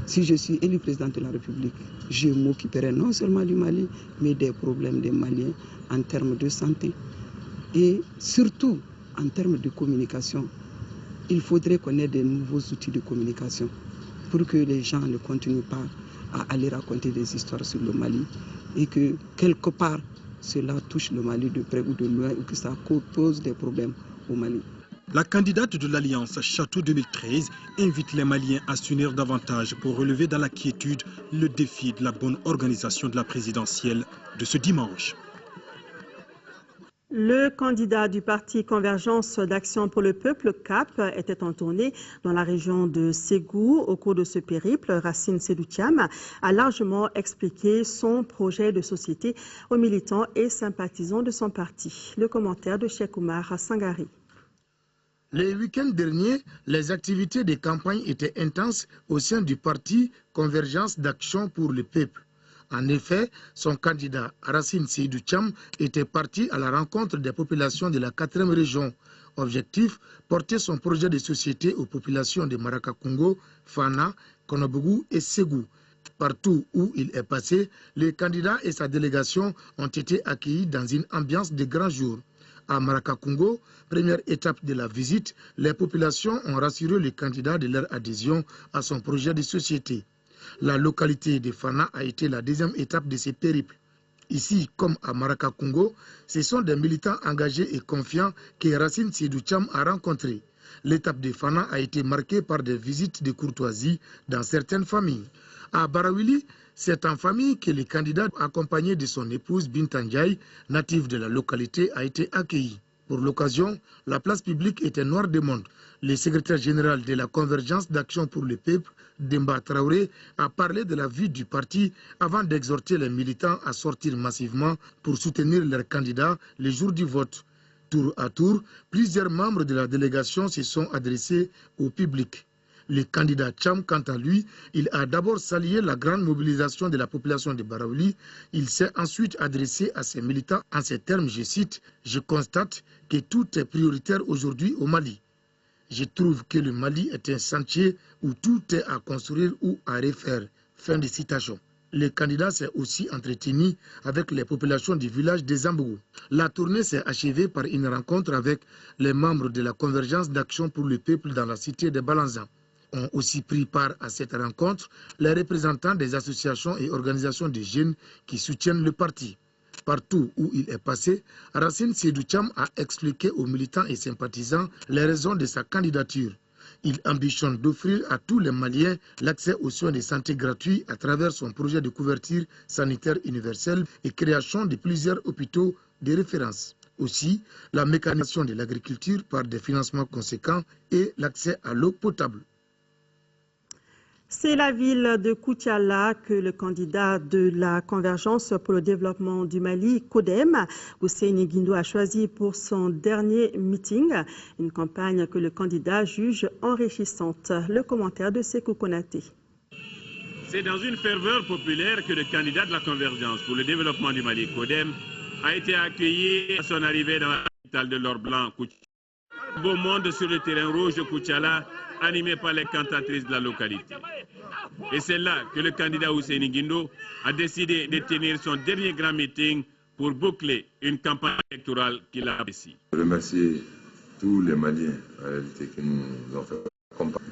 Si je suis élu président de la République, je m'occuperai non seulement du Mali, mais des problèmes des Maliens en termes de santé et surtout en termes de communication. Il faudrait qu'on ait de nouveaux outils de communication pour que les gens ne continuent pas à aller raconter des histoires sur le Mali et que quelque part cela touche le Mali de près ou de loin ou que ça pose des problèmes au Mali. La candidate de l'Alliance Château 2013 invite les Maliens à s'unir davantage pour relever dans la quiétude le défi de la bonne organisation de la présidentielle de ce dimanche. Le candidat du parti Convergence d'Action pour le Peuple, CAP, était en tournée dans la région de Ségou. Au cours de ce périple, Racine Seydou Thiam a largement expliqué son projet de société aux militants et sympathisants de son parti. Le commentaire de Cheikh Oumar Sangari. Les week-ends derniers, les activités de campagne étaient intenses au sein du parti Convergence d'Action pour le Peuple. En effet, son candidat Racine Seydou Thiam était parti à la rencontre des populations de la 4e région. Objectif, porter son projet de société aux populations de Marakakungo, Fana, Konobougou et Ségou. Partout où il est passé, le candidat et sa délégation ont été accueillis dans une ambiance de grand jour. À Marakakungo, première étape de la visite, les populations ont rassuré le candidat de leur adhésion à son projet de société. La localité de Fana a été la deuxième étape de ce périple. Ici, comme à Marakakungo, ce sont des militants engagés et confiants que Racine Seydou Thiam a rencontrés. L'étape de Fana a été marquée par des visites de courtoisie dans certaines familles. À Barawili, c'est en famille que le candidat, accompagné de son épouse Bintanjai, native de la localité, a été accueilli. Pour l'occasion, la place publique était noire de monde. Le secrétaire général de la Convergence d'Action pour le Peuple, Demba Traoré, a parlé de la vie du parti avant d'exhorter les militants à sortir massivement pour soutenir leurs candidats le jour du vote. Tour à tour, plusieurs membres de la délégation se sont adressés au public. Le candidat Thiam, quant à lui, il a d'abord salué la grande mobilisation de la population de Barawili. Il s'est ensuite adressé à ses militants en ces termes, je cite, « Je constate que tout est prioritaire aujourd'hui au Mali. Je trouve que le Mali est un chantier où tout est à construire ou à refaire. » Fin de citation. Le candidat s'est aussi entretenu avec les populations du village de Zambougou. La tournée s'est achevée par une rencontre avec les membres de la Convergence d'Action pour le Peuple dans la cité de Balanzan. Ont aussi pris part à cette rencontre les représentants des associations et organisations de jeunes qui soutiennent le parti. Partout où il est passé, Racine Seydou Thiam a expliqué aux militants et sympathisants les raisons de sa candidature. Il ambitionne d'offrir à tous les Maliens l'accès aux soins de santé gratuits à travers son projet de couverture sanitaire universelle et création de plusieurs hôpitaux de référence. Aussi, la mécanisation de l'agriculture par des financements conséquents et l'accès à l'eau potable. C'est la ville de Koutiala que le candidat de la Convergence pour le développement du Mali, CODEM, Husseini Guindo, a choisi pour son dernier meeting, une campagne que le candidat juge enrichissante. Le commentaire de Sekou Konaté. C'est dans une ferveur populaire que le candidat de la Convergence pour le développement du Mali, CODEM, a été accueilli à son arrivée dans la capitale de l'or blanc, Koutiala. Beau monde sur le terrain rouge de Koutiala, animé par les cantatrices de la localité. Et c'est là que le candidat Husseini Guindo a décidé de tenir son dernier grand meeting pour boucler une campagne électorale qu'il a appréciée. Je remercie tous les Maliens en réalité qui nous ont fait campagne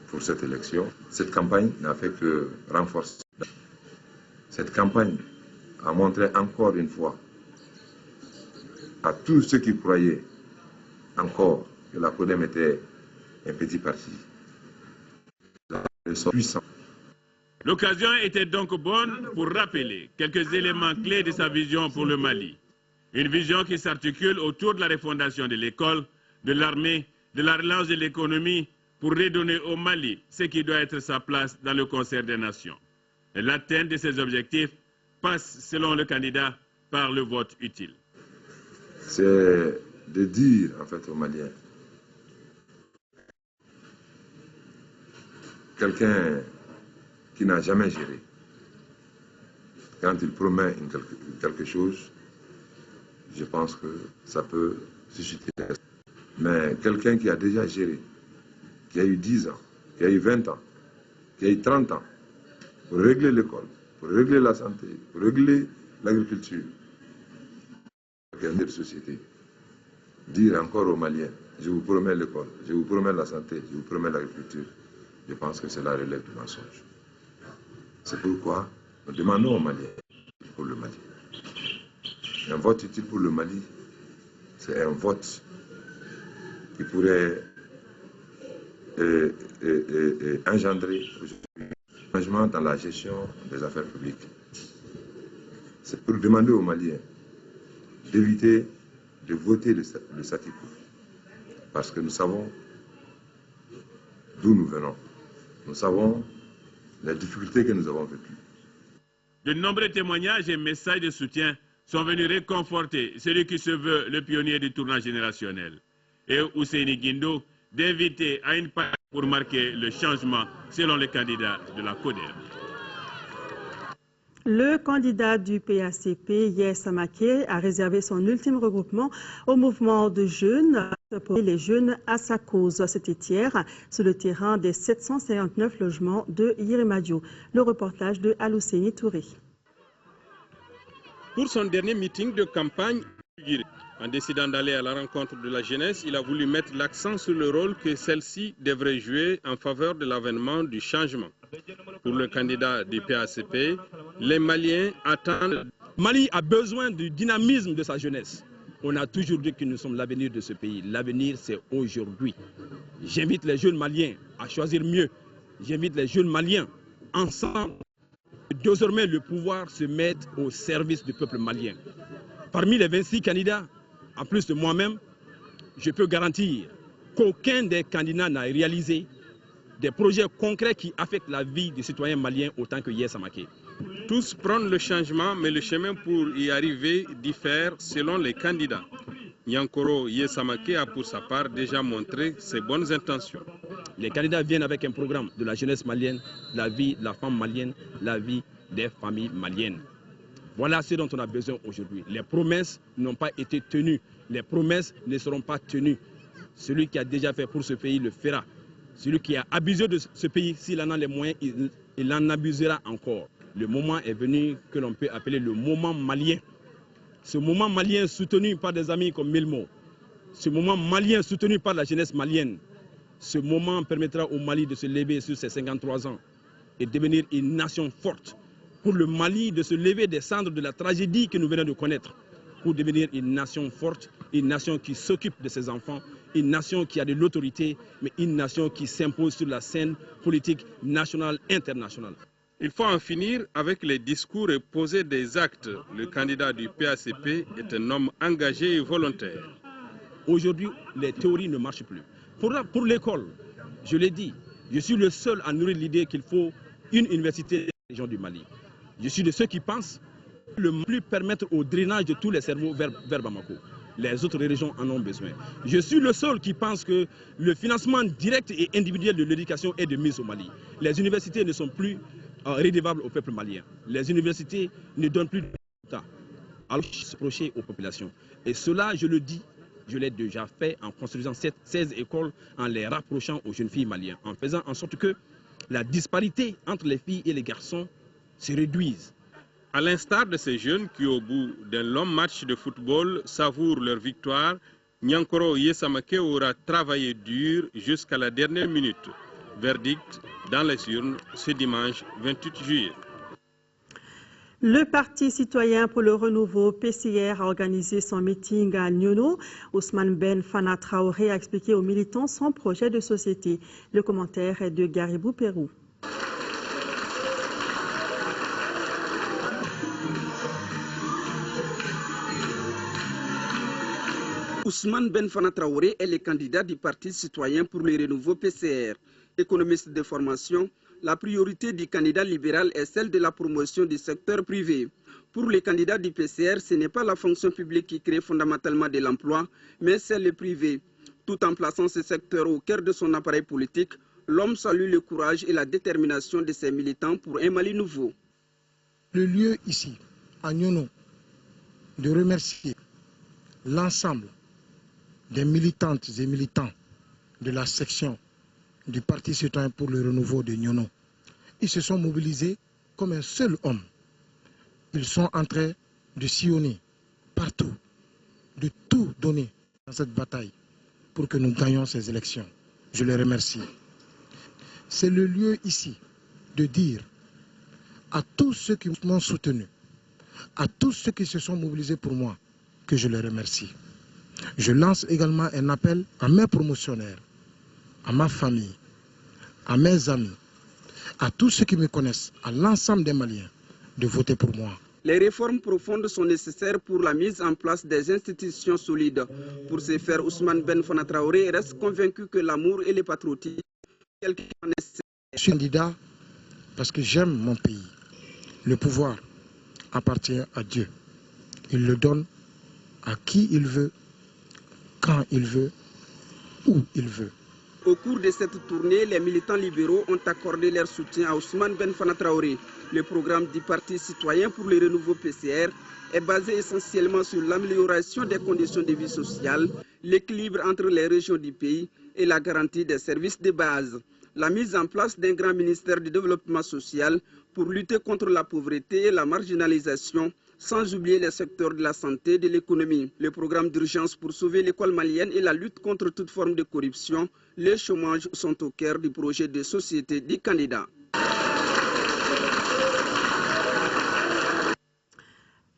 pour cette élection. Cette campagne n'a fait que renforcer. Cette campagne a montré encore une fois à tous ceux qui croyaient encore que la CODEM était un petit parti. L'occasion était donc bonne pour rappeler quelques éléments clés de sa vision pour le Mali. Une vision qui s'articule autour de la refondation de l'école, de l'armée, de la relance de l'économie pour redonner au Mali ce qui doit être sa place dans le concert des nations. L'atteinte de ces objectifs passe, selon le candidat, par le vote utile. C'est de dire en fait aux Maliens, quelqu'un qui n'a jamais géré, quand il promet quelque chose, je pense que ça peut susciter. Mais quelqu'un qui a déjà géré, qui a eu 10 ans, qui a eu 20 ans, qui a eu 30 ans pour régler l'école, pour régler la santé, pour régler l'agriculture, la société, dire encore aux Maliens, je vous promets l'école, je vous promets la santé, je vous promets l'agriculture, je pense que cela relève du mensonge. C'est pourquoi nous demandons aux Maliens pour le Mali. Un vote utile pour le Mali, c'est un vote qui pourrait engendrer un changement dans la gestion des affaires publiques. C'est pour demander aux Maliens d'éviter de voter le statu quo. Parce que nous savons d'où nous venons. Nous savons les difficultés que nous avons vécues. De nombreux témoignages et messages de soutien sont venus réconforter celui qui se veut le pionnier du tournant générationnel. Et Ousseini Guindo d'inviter à une partie pour marquer le changement selon les candidats de la CODER. Le candidat du PACP, Yes Samake, a réservé son ultime regroupement au mouvement de jeunes pour les jeunes à sa cause. C'était hier sur le terrain des 759 logements de Yirimadio. Le reportage de Alouseni Touré. Pour son dernier meeting de campagne, en décidant d'aller à la rencontre de la jeunesse, il a voulu mettre l'accent sur le rôle que celle-ci devrait jouer en faveur de l'avènement du changement. Pour le candidat du PACP, les Maliens attendent. Mali a besoin du dynamisme de sa jeunesse. On a toujours dit que nous sommes l'avenir de ce pays. L'avenir, c'est aujourd'hui. J'invite les jeunes Maliens à choisir mieux. J'invite les jeunes Maliens ensemble. Désormais, le pouvoir se met au service du peuple malien. Parmi les 26 candidats, en plus de moi-même, je peux garantir qu'aucun des candidats n'a réalisé des projets concrets qui affectent la vie des citoyens maliens autant que Yes Samake. Tous prônent le changement, mais le chemin pour y arriver diffère selon les candidats. Nyankoro Yes Samake a pour sa part déjà montré ses bonnes intentions. Les candidats viennent avec un programme de la jeunesse malienne, la vie de la femme malienne, la vie des familles maliennes. Voilà ce dont on a besoin aujourd'hui. Les promesses n'ont pas été tenues. Les promesses ne seront pas tenues. Celui qui a déjà fait pour ce pays le fera. Celui qui a abusé de ce pays, s'il en a les moyens, il en abusera encore. Le moment est venu que l'on peut appeler le moment malien. Ce moment malien soutenu par des amis comme Milmo. Ce moment malien soutenu par la jeunesse malienne. Ce moment permettra au Mali de se lever sur ses 53 ans et devenir une nation forte. Pour le Mali de se lever des cendres de la tragédie que nous venons de connaître. Pour devenir une nation forte, une nation qui s'occupe de ses enfants, une nation qui a de l'autorité, mais une nation qui s'impose sur la scène politique nationale et internationale. Il faut en finir avec les discours et poser des actes. Le candidat du PACP est un homme engagé et volontaire. Aujourd'hui, les théories ne marchent plus. Pour l'école, je l'ai dit, je suis le seul à nourrir l'idée qu'il faut une université dans la région du Mali. Je suis de ceux qui pensent le plus permettre au drainage de tous les cerveaux vers Bamako. Les autres régions en ont besoin. Je suis le seul qui pense que le financement direct et individuel de l'éducation est de mise au Mali. Les universités ne sont plus redevables au peuple malien. Les universités ne donnent plus de résultats alors se reprocher aux populations. Et cela, je le dis, je l'ai déjà fait en construisant 16 écoles, en les rapprochant aux jeunes filles maliennes, en faisant en sorte que la disparité entre les filles et les garçons se réduisent. À l'instar de ces jeunes qui, au bout d'un long match de football, savourent leur victoire, Nyankoro Yes Samake aura travaillé dur jusqu'à la dernière minute. Verdict dans les urnes ce dimanche 28 juillet. Le Parti citoyen pour le renouveau PCR a organisé son meeting à Nyono. Ousmane Ben Fana Traoré a expliqué aux militants son projet de société. Le commentaire est de Garibou Pérou. Ousmane Ben Fana Traoré est le candidat du Parti citoyen pour le renouveau PCR. Économiste de formation, la priorité du candidat libéral est celle de la promotion du secteur privé. Pour les candidats du PCR, ce n'est pas la fonction publique qui crée fondamentalement de l'emploi, mais c'est le privé. Tout en plaçant ce secteur au cœur de son appareil politique, l'homme salue le courage et la détermination de ses militants pour un Mali nouveau. Le lieu ici, à Nyono, de remercier l'ensemble des militantes et militants de la section du Parti citoyen pour le renouveau de Nyono, ils se sont mobilisés comme un seul homme. Ils sont en train de sillonner partout, de tout donner dans cette bataille pour que nous gagnions ces élections. Je les remercie. C'est le lieu ici de dire à tous ceux qui m'ont soutenu, à tous ceux qui se sont mobilisés pour moi, que je les remercie. Je lance également un appel à mes promotionnaires, à ma famille, à mes amis, à tous ceux qui me connaissent, à l'ensemble des Maliens, de voter pour moi. Les réformes profondes sont nécessaires pour la mise en place des institutions solides. Pour ce faire, Ousmane Ben Fana Traoré reste convaincu que l'amour et le patriotisme, quelqu'un nécessaire. Je suis candidat parce que j'aime mon pays. Le pouvoir appartient à Dieu. Il le donne à qui il veut, quand il veut, où il veut. Au cours de cette tournée, les militants libéraux ont accordé leur soutien à Ousmane Ben Fana Traoré. Le programme du Parti citoyen pour le renouveau PCR est basé essentiellement sur l'amélioration des conditions de vie sociale, l'équilibre entre les régions du pays et la garantie des services de base. La mise en place d'un grand ministère du développement social pour lutter contre la pauvreté et la marginalisation, sans oublier les secteurs de la santé et de l'économie. Le programme d'urgence pour sauver l'école malienne et la lutte contre toute forme de corruption, les chômages sont au cœur du projet de société des candidats.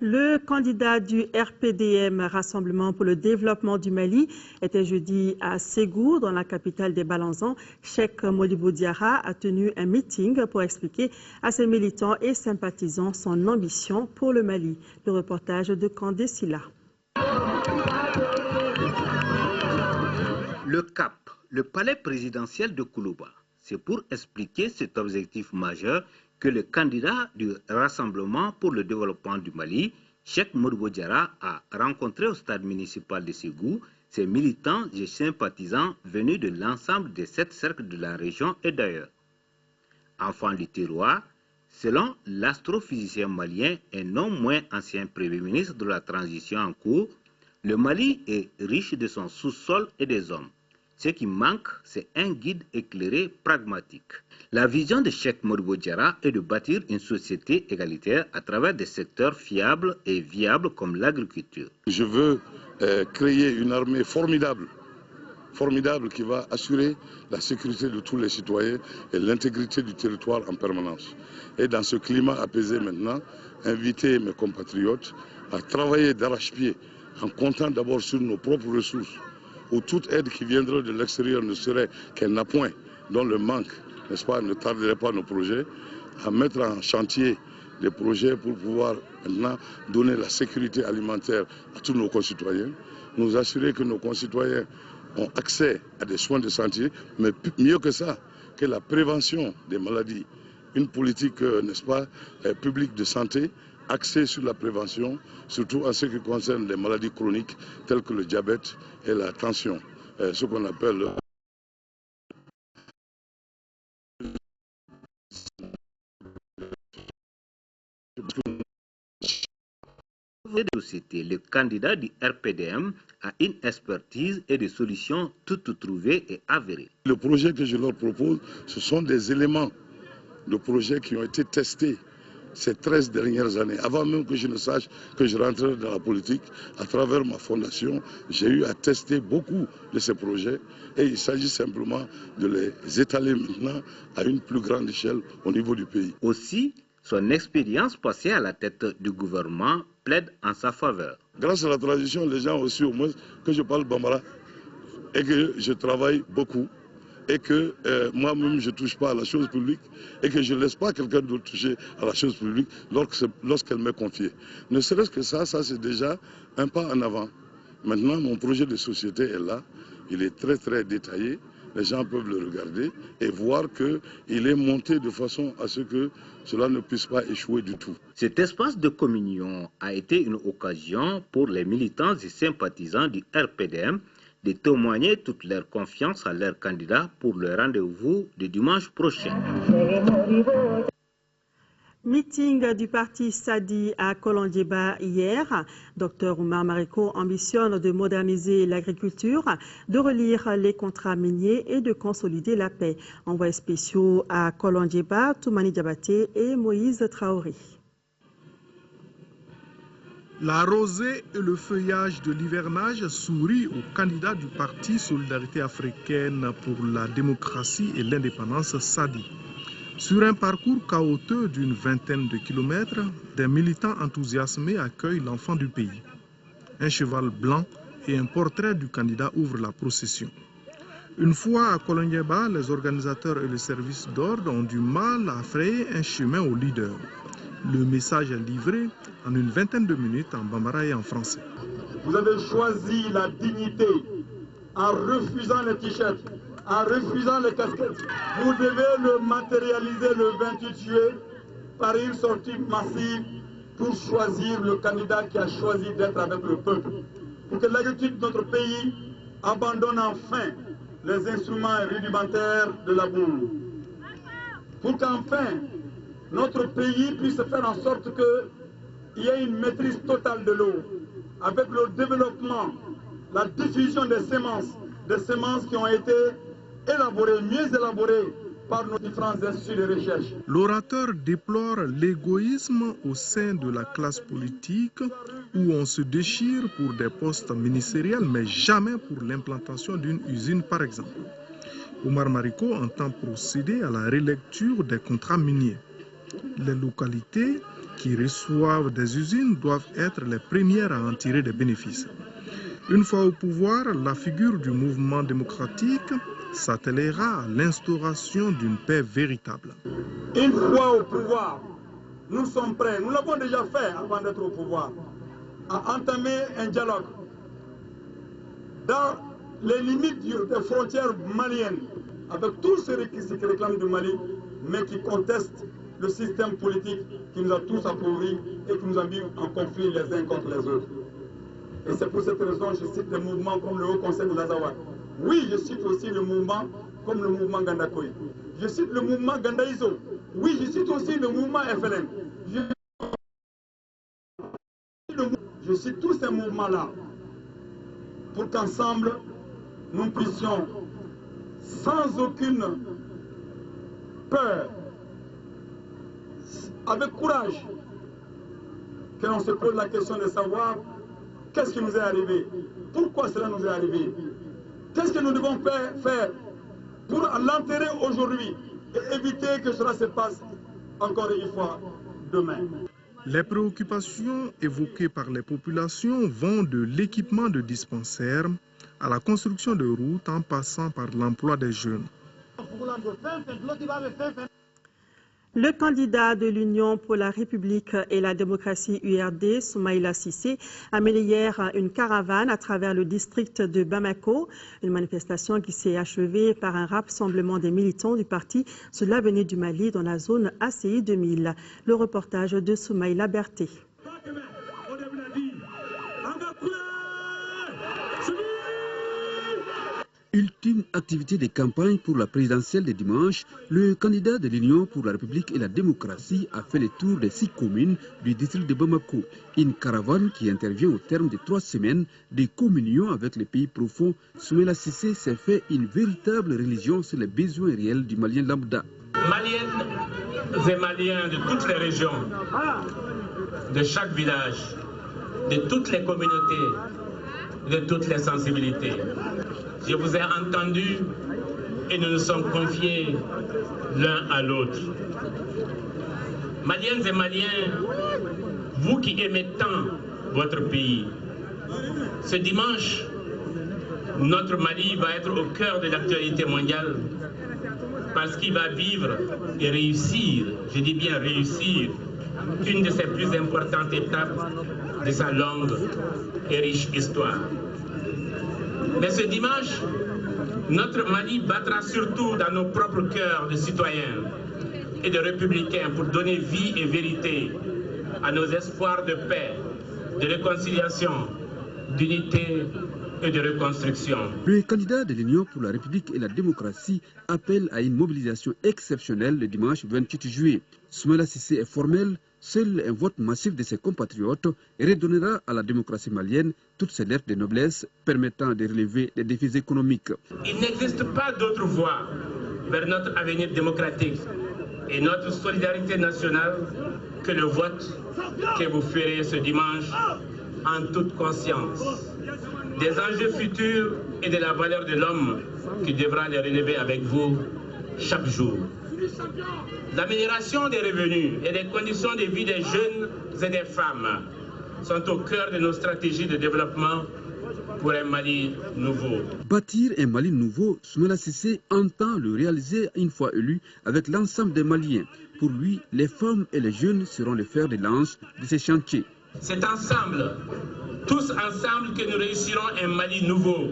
Le candidat du RPDM, Rassemblement pour le développement du Mali, était jeudi à Ségou, dans la capitale des Balanzans. Cheikh Modibo Diarra a tenu un meeting pour expliquer à ses militants et sympathisants son ambition pour le Mali. Le reportage de Kandé Silla. Le CAP, le palais présidentiel de Koulouba, c'est pour expliquer cet objectif majeur que le candidat du Rassemblement pour le développement du Mali, Cheikh Modibo Diarra, a rencontré au stade municipal de Ségou ses militants et sympathisants venus de l'ensemble des 7 cercles de la région et d'ailleurs. Enfant du terroir, selon l'astrophysicien malien et non moins ancien Premier ministre de la transition en cours, le Mali est riche de son sous-sol et des hommes. Ce qui manque, c'est un guide éclairé pragmatique. La vision de Cheikh Modibo Diarra est de bâtir une société égalitaire à travers des secteurs fiables et viables comme l'agriculture. Je veux créer une armée formidable qui va assurer la sécurité de tous les citoyens et l'intégrité du territoire en permanence. Et dans ce climat apaisé maintenant, inviter mes compatriotes à travailler d'arrache-pied en comptant d'abord sur nos propres ressources, où toute aide qui viendrait de l'extérieur ne serait qu'un appoint dont le manque, n'est-ce pas, ne tarderait pas nos projets, à mettre en chantier des projets pour pouvoir maintenant donner la sécurité alimentaire à tous nos concitoyens, nous assurer que nos concitoyens ont accès à des soins de santé, mais mieux que ça, que la prévention des maladies, une politique, n'est-ce pas, publique de santé, axée sur la prévention, surtout en ce qui concerne les maladies chroniques telles que le diabète et la tension, ce qu'on appelle le candidat du RPDM a une expertise et des solutions toutes trouvées et avérées. Le projet que je leur propose, ce sont des éléments de projets qui ont été testés ces 13 dernières années. Avant même que je ne sache que je rentrais dans la politique, à travers ma fondation, j'ai eu à tester beaucoup de ces projets et il s'agit simplement de les étaler maintenant à une plus grande échelle au niveau du pays. Aussi, son expérience passée à la tête du gouvernement plaide en sa faveur. Grâce à la transition, les gens ont su au moins que je parle bambara et que je travaille beaucoup et que moi-même je ne touche pas à la chose publique et que je ne laisse pas quelqu'un d'autre toucher à la chose publique lorsqu'elle m'est confiée. Ne serait-ce que ça c'est déjà un pas en avant. Maintenant, mon projet de société est là, il est très très détaillé, les gens peuvent le regarder et voir qu'il est monté de façon à ce que cela ne puisse pas échouer du tout. Cet espace de communion a été une occasion pour les militants et sympathisants du RPDM de témoigner toute leur confiance à leur candidat pour le rendez-vous de dimanche prochain. Meeting du parti Sadi à Kolondiéba hier. Dr Oumar Mariko ambitionne de moderniser l'agriculture, de relire les contrats miniers et de consolider la paix. Envoyés spéciaux à Kolondiéba, Toumani Diabaté et Moïse Traoré. La rosée et le feuillage de l'hivernage sourient aux candidats du parti Solidarité africaine pour la démocratie et l'indépendance Sadi. Sur un parcours chaotique d'une vingtaine de kilomètres, des militants enthousiasmés accueillent l'enfant du pays. Un cheval blanc et un portrait du candidat ouvrent la procession. Une fois à Kolondiéba, les organisateurs et les services d'ordre ont du mal à frayer un chemin au leader. Le message est livré en une vingtaine de minutes en bambara et en français. Vous avez choisi la dignité en refusant les t-shirts, en refusant les casquettes. Vous devez le matérialiser le 28 juillet par une sortie massive pour choisir le candidat qui a choisi d'être avec le peuple. Pour que l'agriculture de notre pays abandonne enfin les instruments rudimentaires de la boue. Pour qu'enfin notre pays puisse faire en sorte qu'il y ait une maîtrise totale de l'eau, avec le développement, la diffusion des semences qui ont été élaborées, mieux élaborées par nos différents instituts de recherche. L'orateur déplore l'égoïsme au sein de la classe politique où on se déchire pour des postes ministériels, mais jamais pour l'implantation d'une usine par exemple. Oumar Mariko entend procéder à la relecture des contrats miniers. Les localités qui reçoivent des usines doivent être les premières à en tirer des bénéfices. Une fois au pouvoir, la figure du mouvement démocratique s'attellera à l'instauration d'une paix véritable. Une fois au pouvoir, nous sommes prêts, nous l'avons déjà fait avant d'être au pouvoir, à entamer un dialogue dans les limites des frontières maliennes avec tous ceux qui réclament du Mali, mais qui contestent le système politique qui nous a tous appauvris et qui nous a mis en conflit les uns contre les autres. Et c'est pour cette raison que je cite des mouvements comme le Haut Conseil de l'Azawad. Oui, je cite aussi le mouvement comme le mouvement Gandakoy. Je cite le mouvement Gandaïzo. Oui, je cite aussi le mouvement FLN. Je cite tous ces mouvements-là pour qu'ensemble, nous puissions, sans aucune peur, avec courage, que l'on se pose la question de savoir qu'est-ce qui nous est arrivé, pourquoi cela nous est arrivé, qu'est-ce que nous devons faire pour l'enterrer aujourd'hui et éviter que cela se passe encore une fois demain. Les préoccupations évoquées par les populations vont de l'équipement de dispensaires à la construction de routes en passant par l'emploi des jeunes. Le candidat de l'Union pour la République et la démocratie URD, Soumaïla Cissé, a mené hier une caravane à travers le district de Bamako, une manifestation qui s'est achevée par un rassemblement des militants du parti sur l'avenue du Mali dans la zone ACI 2000. Le reportage de Soumaïla Berté. Ultime activité de campagne pour la présidentielle de dimanche, le candidat de l'Union pour la République et la démocratie a fait le tour des 6 communes du district de Bamako. Une caravane qui intervient au terme de 3 semaines de communion avec les pays profonds. Soumaïla Cissé s'est fait une véritable religion sur les besoins réels du Malien lambda. Maliennes et Maliens de toutes les régions, de chaque village, de toutes les communautés, de toutes les sensibilités. Je vous ai entendu et nous nous sommes confiés l'un à l'autre. Maliennes et Maliens, vous qui aimez tant votre pays, ce dimanche, notre Mali va être au cœur de l'actualité mondiale parce qu'il va vivre et réussir, je dis bien réussir, une de ses plus importantes étapes de sa longue et riche histoire. Mais ce dimanche, notre Mali battra surtout dans nos propres cœurs de citoyens et de républicains pour donner vie et vérité à nos espoirs de paix, de réconciliation, d'unité et de reconstruction. Le candidat de l'Union pour la République et la démocratie appelle à une mobilisation exceptionnelle le dimanche 28 juillet. Soumaïla Cissé est formel, seul un vote massif de ses compatriotes redonnera à la démocratie malienne toutes ses lettres de noblesse permettant de relever les défis économiques. Il n'existe pas d'autre voie vers notre avenir démocratique et notre solidarité nationale que le vote que vous ferez ce dimanche en toute conscience des enjeux futurs et de la valeur de l'homme qui devra les relever avec vous chaque jour. L'amélioration des revenus et les conditions de vie des jeunes et des femmes sont au cœur de nos stratégies de développement pour un Mali nouveau. Bâtir un Mali nouveau, Soumaïla Cissé entend le réaliser une fois élu avec l'ensemble des Maliens. Pour lui, les femmes et les jeunes seront les fers de lance de ces chantiers. C'est ensemble, tous ensemble, que nous réussirons un Mali nouveau,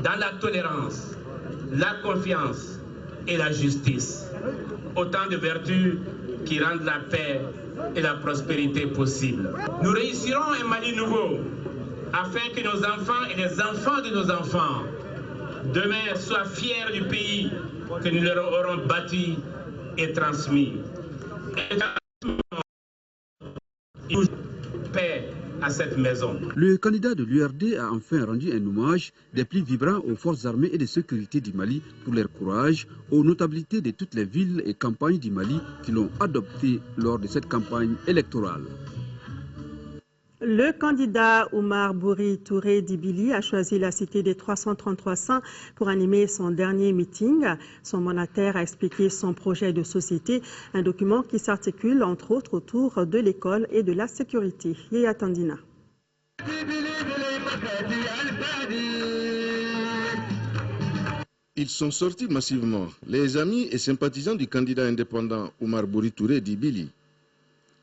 dans la tolérance, la confiance et la justice. Autant de vertus qui rendent la paix et la prospérité possible. Nous réussirons un Mali nouveau, afin que nos enfants et les enfants de nos enfants, demain, soient fiers du pays que nous leur aurons bâti et transmis. Paix à cette maison. Le candidat de l'URD a enfin rendu un hommage des plus vibrants aux forces armées et de sécurité du Mali pour leur courage, aux notabilités de toutes les villes et campagnes du Mali qui l'ont adopté lors de cette campagne électorale. Le candidat Oumar Bouri Touré Dibili a choisi la cité des 333 saints pour animer son dernier meeting. Son mandataire a expliqué son projet de société, un document qui s'articule entre autres autour de l'école et de la sécurité. Yaya Tandina. Ils sont sortis massivement, les amis et sympathisants du candidat indépendant Oumar Bouri Touré Dibili.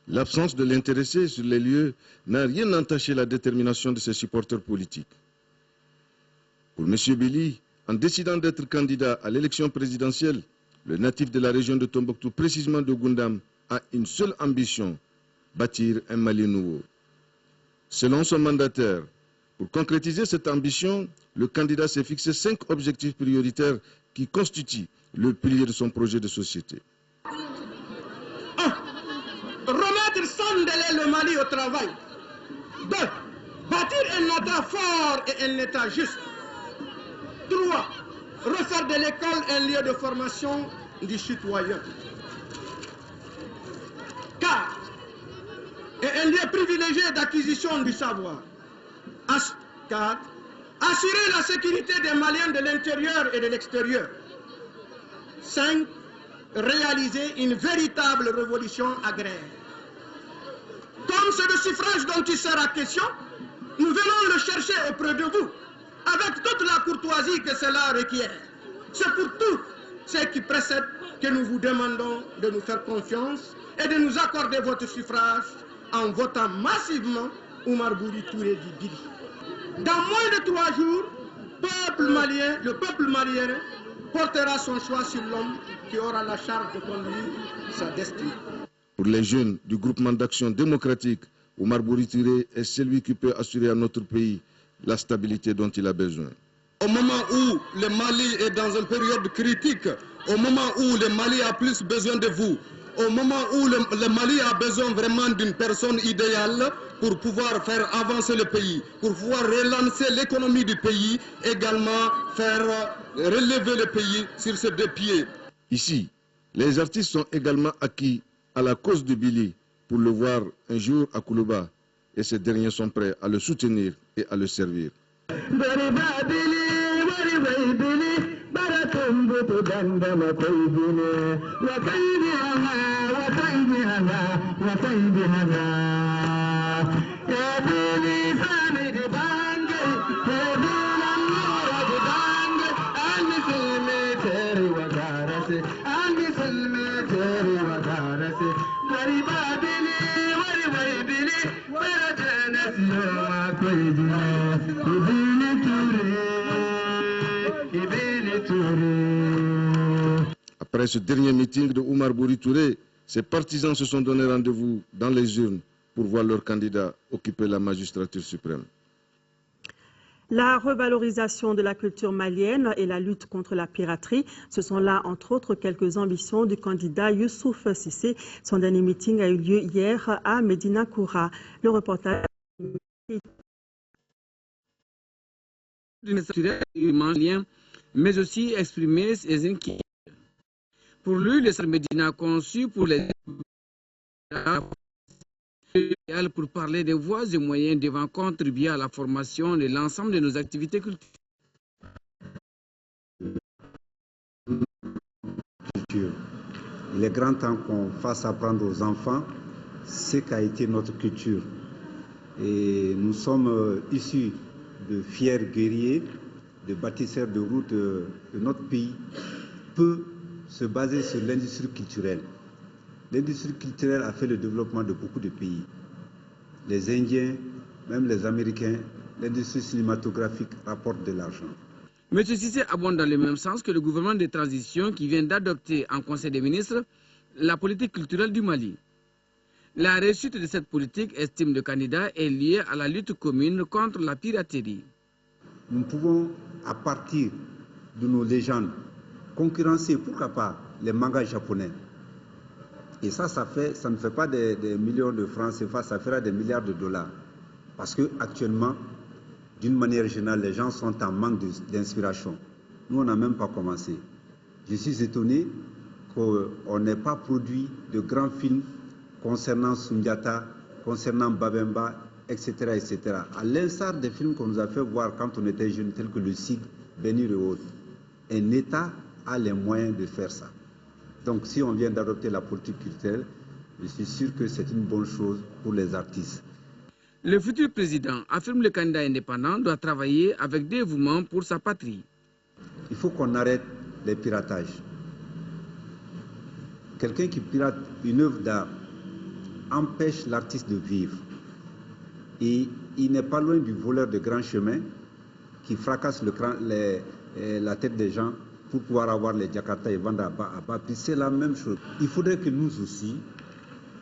L'absence de l'intéressé sur les lieux n'a rien entaché la détermination de ses supporters politiques. Pour M. Bili, en décidant d'être candidat à l'élection présidentielle, le natif de la région de Tombouctou, précisément de Goundam, a une seule ambition, bâtir un Mali nouveau. Selon son mandataire, pour concrétiser cette ambition, le candidat s'est fixé 5 objectifs prioritaires qui constituent le pilier de son projet de société. Remettre sans délai le Mali au travail. 2. Bâtir un État fort et un État juste. 3. Refaire de l'école un lieu de formation du citoyen. 4. Et un lieu privilégié d'acquisition du savoir. 4. Assurer la sécurité des Maliens de l'intérieur et de l'extérieur. 5. Réaliser une véritable révolution agraire. Comme c'est le suffrage dont il sera question, nous venons le chercher auprès de vous, avec toute la courtoisie que cela requiert. C'est pour tout ce qui précède que nous vous demandons de nous faire confiance et de nous accorder votre suffrage en votant massivement Oumar Bouri Touré Dibili. Dans moins de 3 jours, le peuple malien portera son choix sur l'homme qui aura la charge de conduire sa destinée. Pour les jeunes du groupement d'action démocratique, Oumar Bouri Touré est celui qui peut assurer à notre pays la stabilité dont il a besoin. Au moment où le Mali est dans une période critique, au moment où le Mali a plus besoin de vous, au moment où le Mali a besoin vraiment d'une personne idéale pour pouvoir faire avancer le pays, pour pouvoir relancer l'économie du pays, également faire relever le pays sur ses 2 pieds. Ici, les artistes sont également acquis à la cause de Bili pour le voir un jour à Koulouba et ces derniers sont prêts à le soutenir et à le servir. Après ce dernier meeting de Oumar Bouri Touré, ses partisans se sont donné rendez-vous dans les urnes pour voir leur candidat occuper la magistrature suprême. La revalorisation de la culture malienne et la lutte contre la piraterie, ce sont là, entre autres, quelques ambitions du candidat Youssouf Sissé. Son dernier meeting a eu lieu hier à Médina Koura. Le reportage malien, mais aussi exprimer ses inquiétudes. Pour lui, le Médina conçu pour les pour parler des voies et moyens devant contribuer à la formation de l'ensemble de nos activités culturelles. Il est grand temps qu'on fasse apprendre aux enfants ce qu'a été notre culture. Et nous sommes issus de fiers guerriers, de bâtisseurs de routes de notre pays, peut se baser sur l'industrie culturelle. L'industrie culturelle a fait le développement de beaucoup de pays. Les Indiens, même les Américains, l'industrie cinématographique rapporte de l'argent. M. Sissé abonde dans le même sens que le gouvernement de transition qui vient d'adopter en Conseil des ministres la politique culturelle du Mali. La réussite de cette politique, estime le candidat, est liée à la lutte commune contre la piraterie. Nous pouvons, à partir de nos légendes, concurrencer, pourquoi pas, les mangas japonais. Et ça ne fait pas des millions de francs CFA, ça fera des milliards de dollars. Parce qu'actuellement, d'une manière générale, les gens sont en manque d'inspiration. Nous, on n'a même pas commencé. Je suis étonné qu'on n'ait pas produit de grands films concernant Sundiata, concernant Babemba, etc. etc. À l'instar des films qu'on nous a fait voir quand on était jeunes, tels que le SIG, Bénir et autres. Un État a les moyens de faire ça. Donc si on vient d'adopter la politique culturelle, je suis sûr que c'est une bonne chose pour les artistes. Le futur président, affirme le candidat indépendant, doit travailler avec dévouement pour sa patrie. Il faut qu'on arrête les piratages. Quelqu'un qui pirate une œuvre d'art empêche l'artiste de vivre. Et il n'est pas loin du voleur de grands chemins qui fracasse la tête des gens pour pouvoir avoir les Jakarta et vendre à bas prix. C'est la même chose. Il faudrait que nous aussi,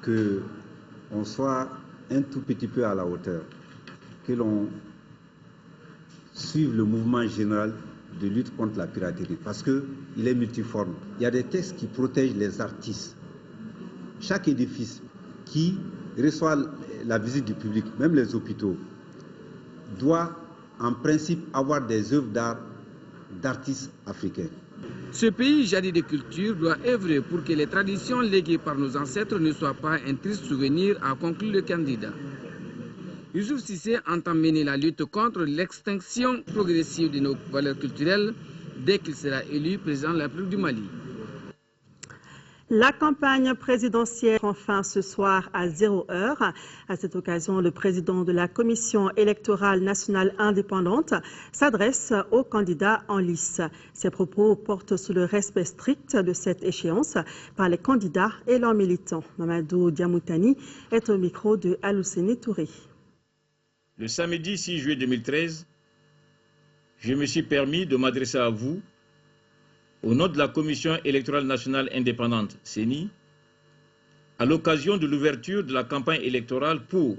qu'on soit un tout petit peu à la hauteur, que l'on suive le mouvement général de lutte contre la piraterie, parce qu'il est multiforme. Il y a des textes qui protègent les artistes. Chaque édifice qui reçoit la visite du public, même les hôpitaux, doit en principe avoir des œuvres d'art d'artistes africains. Ce pays jadis de culture doit œuvrer pour que les traditions léguées par nos ancêtres ne soient pas un triste souvenir, a conclu le candidat. Youssouf Sissé entend mener la lutte contre l'extinction progressive de nos valeurs culturelles dès qu'il sera élu président de la République du Mali. La campagne présidentielle prend fin ce soir à 0h. À cette occasion, le président de la Commission électorale nationale indépendante s'adresse aux candidats en lice. Ses propos portent sur le respect strict de cette échéance par les candidats et leurs militants. Mamadou Diamoutani est au micro de Aloussene Touré. Le samedi 6 juillet 2013, je me suis permis de m'adresser à vous au nom de la Commission électorale nationale indépendante, CENI, à l'occasion de l'ouverture de la campagne électorale pour,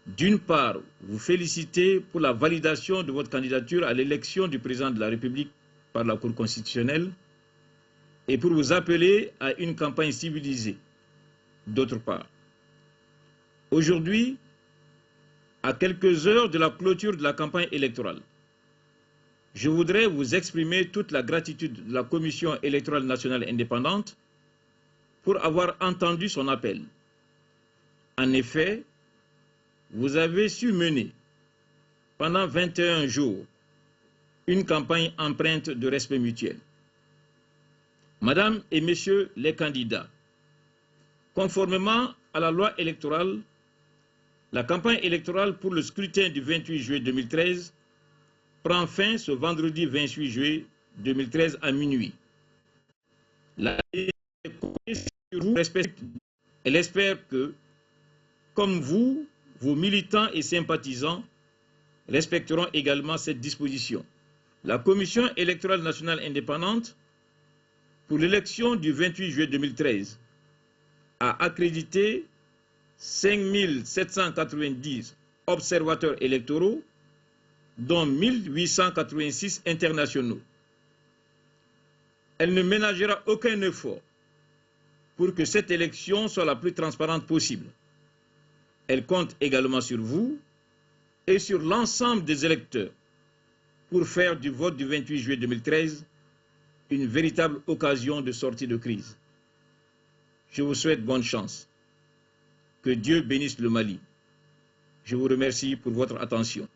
d'une part, vous féliciter pour la validation de votre candidature à l'élection du président de la République par la Cour constitutionnelle et pour vous appeler à une campagne civilisée, d'autre part. Aujourd'hui, à quelques heures de la clôture de la campagne électorale, je voudrais vous exprimer toute la gratitude de la Commission électorale nationale indépendante pour avoir entendu son appel. En effet, vous avez su mener pendant 21 jours une campagne empreinte de respect mutuel. Madame et Messieurs les candidats, conformément à la loi électorale, la campagne électorale pour le scrutin du 28 juillet 2013 prend fin ce vendredi 28 juillet 2013 à minuit. Elle espère que, comme vous, vos militants et sympathisants respecteront également cette disposition. La Commission électorale nationale indépendante pour l'élection du 28 juillet 2013 a accrédité 5 790 observateurs électoraux, 3 700 agents de dont 1886 internationaux. Elle ne ménagera aucun effort pour que cette élection soit la plus transparente possible. Elle compte également sur vous et sur l'ensemble des électeurs pour faire du vote du 28 juillet 2013 une véritable occasion de sortie de crise. Je vous souhaite bonne chance. Que Dieu bénisse le Mali. Je vous remercie pour votre attention.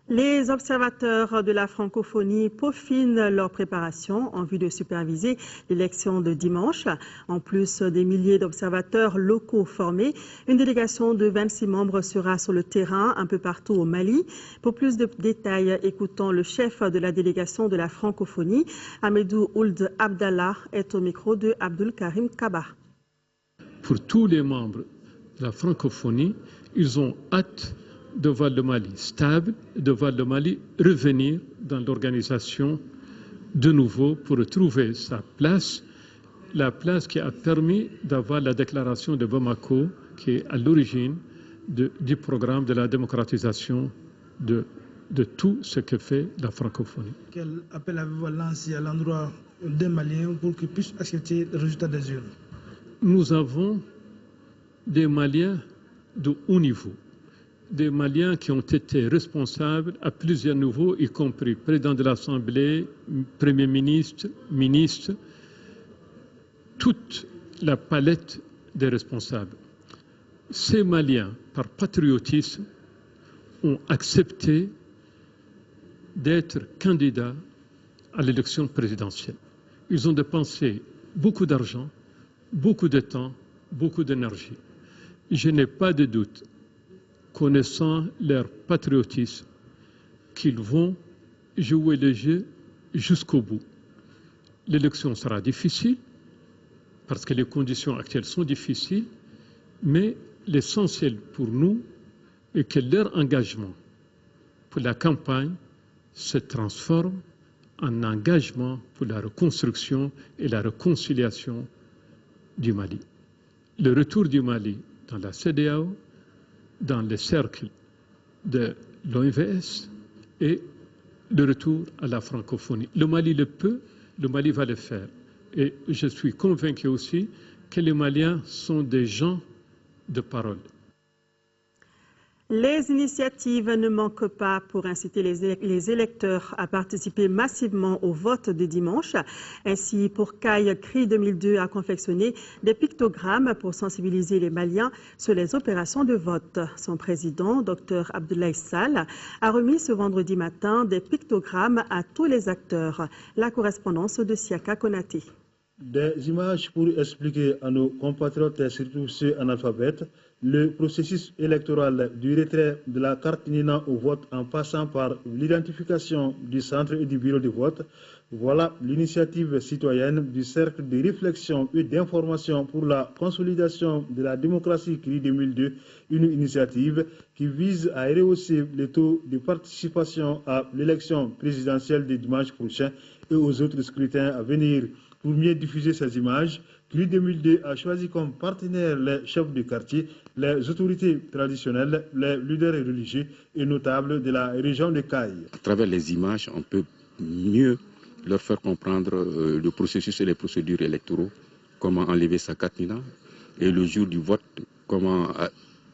Les observateurs de la francophonie peaufinent leur préparation en vue de superviser l'élection de dimanche. En plus des milliers d'observateurs locaux formés, une délégation de 26 membres sera sur le terrain un peu partout au Mali. Pour plus de détails, écoutons le chef de la délégation de la francophonie, Hamidou Ould Abdallah, est au micro de Abdul Karim Kaba. Pour tous les membres de la francophonie, ils ont hâte de voir le Mali stable, de voir le Mali revenir dans l'organisation de nouveau pour retrouver sa place, la place qui a permis d'avoir la déclaration de Bamako qui est à l'origine du programme de la démocratisation de tout ce que fait la francophonie. Quel appel avez-vous lancé à l'endroit des Maliens pour qu'ils puissent accepter le résultat des urnes? Nous avons des Maliens de haut niveau, des Maliens qui ont été responsables à plusieurs niveaux, y compris président de l'Assemblée, Premier ministre, ministre, toute la palette des responsables. Ces Maliens, par patriotisme, ont accepté d'être candidats à l'élection présidentielle. Ils ont dépensé beaucoup d'argent, beaucoup de temps, beaucoup d'énergie. Je n'ai pas de doute, connaissant leur patriotisme, qu'ils vont jouer le jeu jusqu'au bout. L'élection sera difficile, parce que les conditions actuelles sont difficiles, mais l'essentiel pour nous est que leur engagement pour la campagne se transforme en engagement pour la reconstruction et la réconciliation du Mali. Le retour du Mali dans la CEDEAO, dans les cercles de l'OMVS et le retour à la francophonie. Le Mali le peut, le Mali va le faire. Et je suis convaincu aussi que les Maliens sont des gens de parole. Les initiatives ne manquent pas pour inciter les électeurs à participer massivement au vote de dimanche. Ainsi, pour CAI, CRI 2002 a confectionné des pictogrammes pour sensibiliser les Maliens sur les opérations de vote. Son président, Dr Abdoulaye Sall, a remis ce vendredi matin des pictogrammes à tous les acteurs. La correspondance de Siaka Konaté. Des images pour expliquer à nos compatriotes, et surtout ceux analphabètes, le processus électoral du retrait de la carte NINA au vote en passant par l'identification du centre et du bureau de vote. Voilà l'initiative citoyenne du Cercle de réflexion et d'information pour la consolidation de la démocratie CRI 2002, une initiative qui vise à rehausser le taux de participation à l'élection présidentielle de dimanche prochain et aux autres scrutins à venir. Pour mieux diffuser ces images, CRI 2002 a choisi comme partenaires les chefs de quartier, les autorités traditionnelles, les leaders religieux et notables de la région de CAI. À travers les images, on peut mieux leur faire comprendre le processus et les procédures électoraux, comment enlever sa carte NINA, et le jour du vote, comment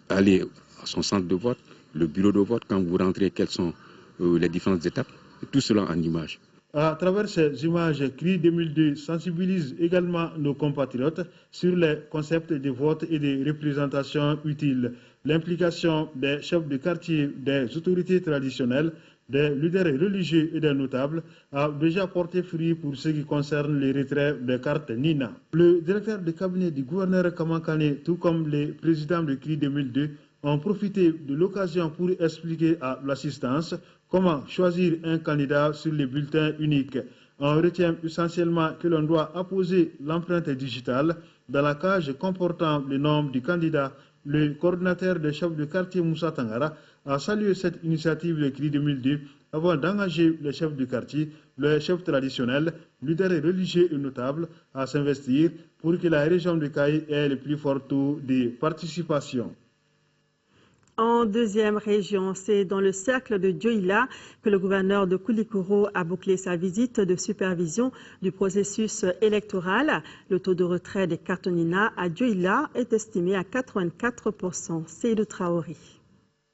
aller à son centre de vote, le bureau de vote, quand vous rentrez, quelles sont les différentes étapes, tout cela en images. À travers ces images, CRI 2002 sensibilise également nos compatriotes sur les concepts de vote et de représentation utiles. L'implication des chefs de quartier, des autorités traditionnelles, des leaders religieux et des notables a déjà porté fruit pour ce qui concerne les retraits des cartes NINA. Le directeur de cabinet du gouverneur Kamankane, tout comme les présidents de CRI 2002, ont profité de l'occasion pour expliquer à l'assistance comment choisir un candidat sur les bulletins uniques. On retient essentiellement que l'on doit apposer l'empreinte digitale dans la cage comportant le nom du candidat. Le coordinateur des chefs de quartier Moussa Tangara a salué cette initiative de CRI 2002 avant d'engager les chefs de quartier, les chefs traditionnels, leaders religieux et notables à s'investir pour que la région de CAI ait le plus fort taux de participation. En deuxième région, c'est dans le cercle de Dioïla que le gouverneur de Koulikoro a bouclé sa visite de supervision du processus électoral. Le taux de retrait des cartes Nina à Dioïla est estimé à 84%. C'est de Traoré.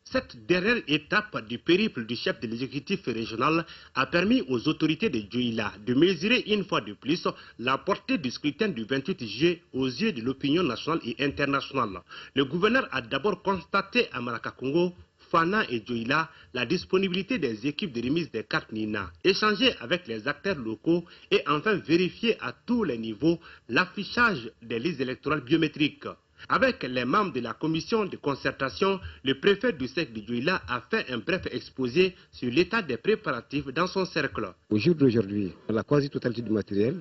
Cette dernière étape du périple du chef de l'exécutif régional a permis aux autorités de Dioïla de mesurer une fois de plus la portée du scrutin du 28 juillet aux yeux de l'opinion nationale et internationale. Le gouverneur a d'abord constaté à Marakakongo, Fana et Dioïla la disponibilité des équipes de remise des cartes Nina, échangé avec les acteurs locaux et enfin vérifié à tous les niveaux l'affichage des listes électorales biométriques. Avec les membres de la commission de concertation, le préfet du cercle de Dioïla a fait un bref exposé sur l'état des préparatifs dans son cercle. Au jour d'aujourd'hui, la quasi-totalité du matériel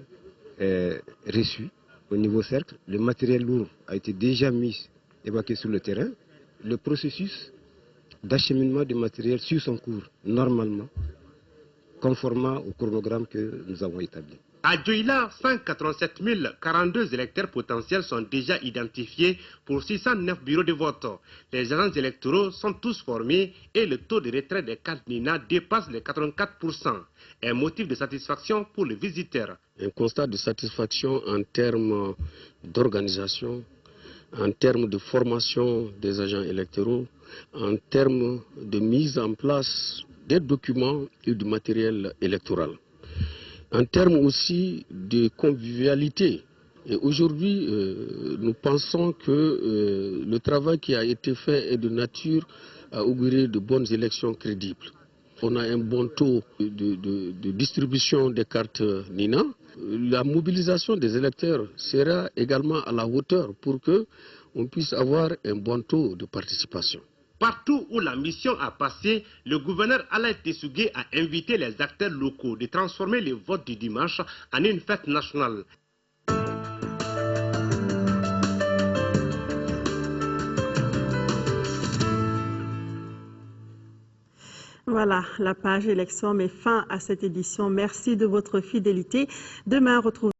est reçu au niveau cercle. Le matériel lourd a été déjà mis, évacué sur le terrain. Le processus d'acheminement du matériel suit son cours normalement, conformément au chronogramme que nous avons établi. À Dioïla, 187 042 électeurs potentiels sont déjà identifiés pour 609 bureaux de vote. Les agents électoraux sont tous formés et le taux de retrait des cartes Nina dépasse les 84%. Un motif de satisfaction pour les visiteurs. Un constat de satisfaction en termes d'organisation, en termes de formation des agents électoraux, en termes de mise en place des documents et du matériel électoral. En termes aussi de convivialité. Et aujourd'hui, nous pensons que le travail qui a été fait est de nature à augurer de bonnes élections crédibles. On a un bon taux de distribution des cartes Nina. La mobilisation des électeurs sera également à la hauteur pour qu'on puisse avoir un bon taux de participation. Partout où la mission a passé, le gouverneur Alain Tessougé a invité les acteurs locaux de transformer le vote du dimanche en une fête nationale. Voilà, la page élection met fin à cette édition. Merci de votre fidélité. Demain, retrouvez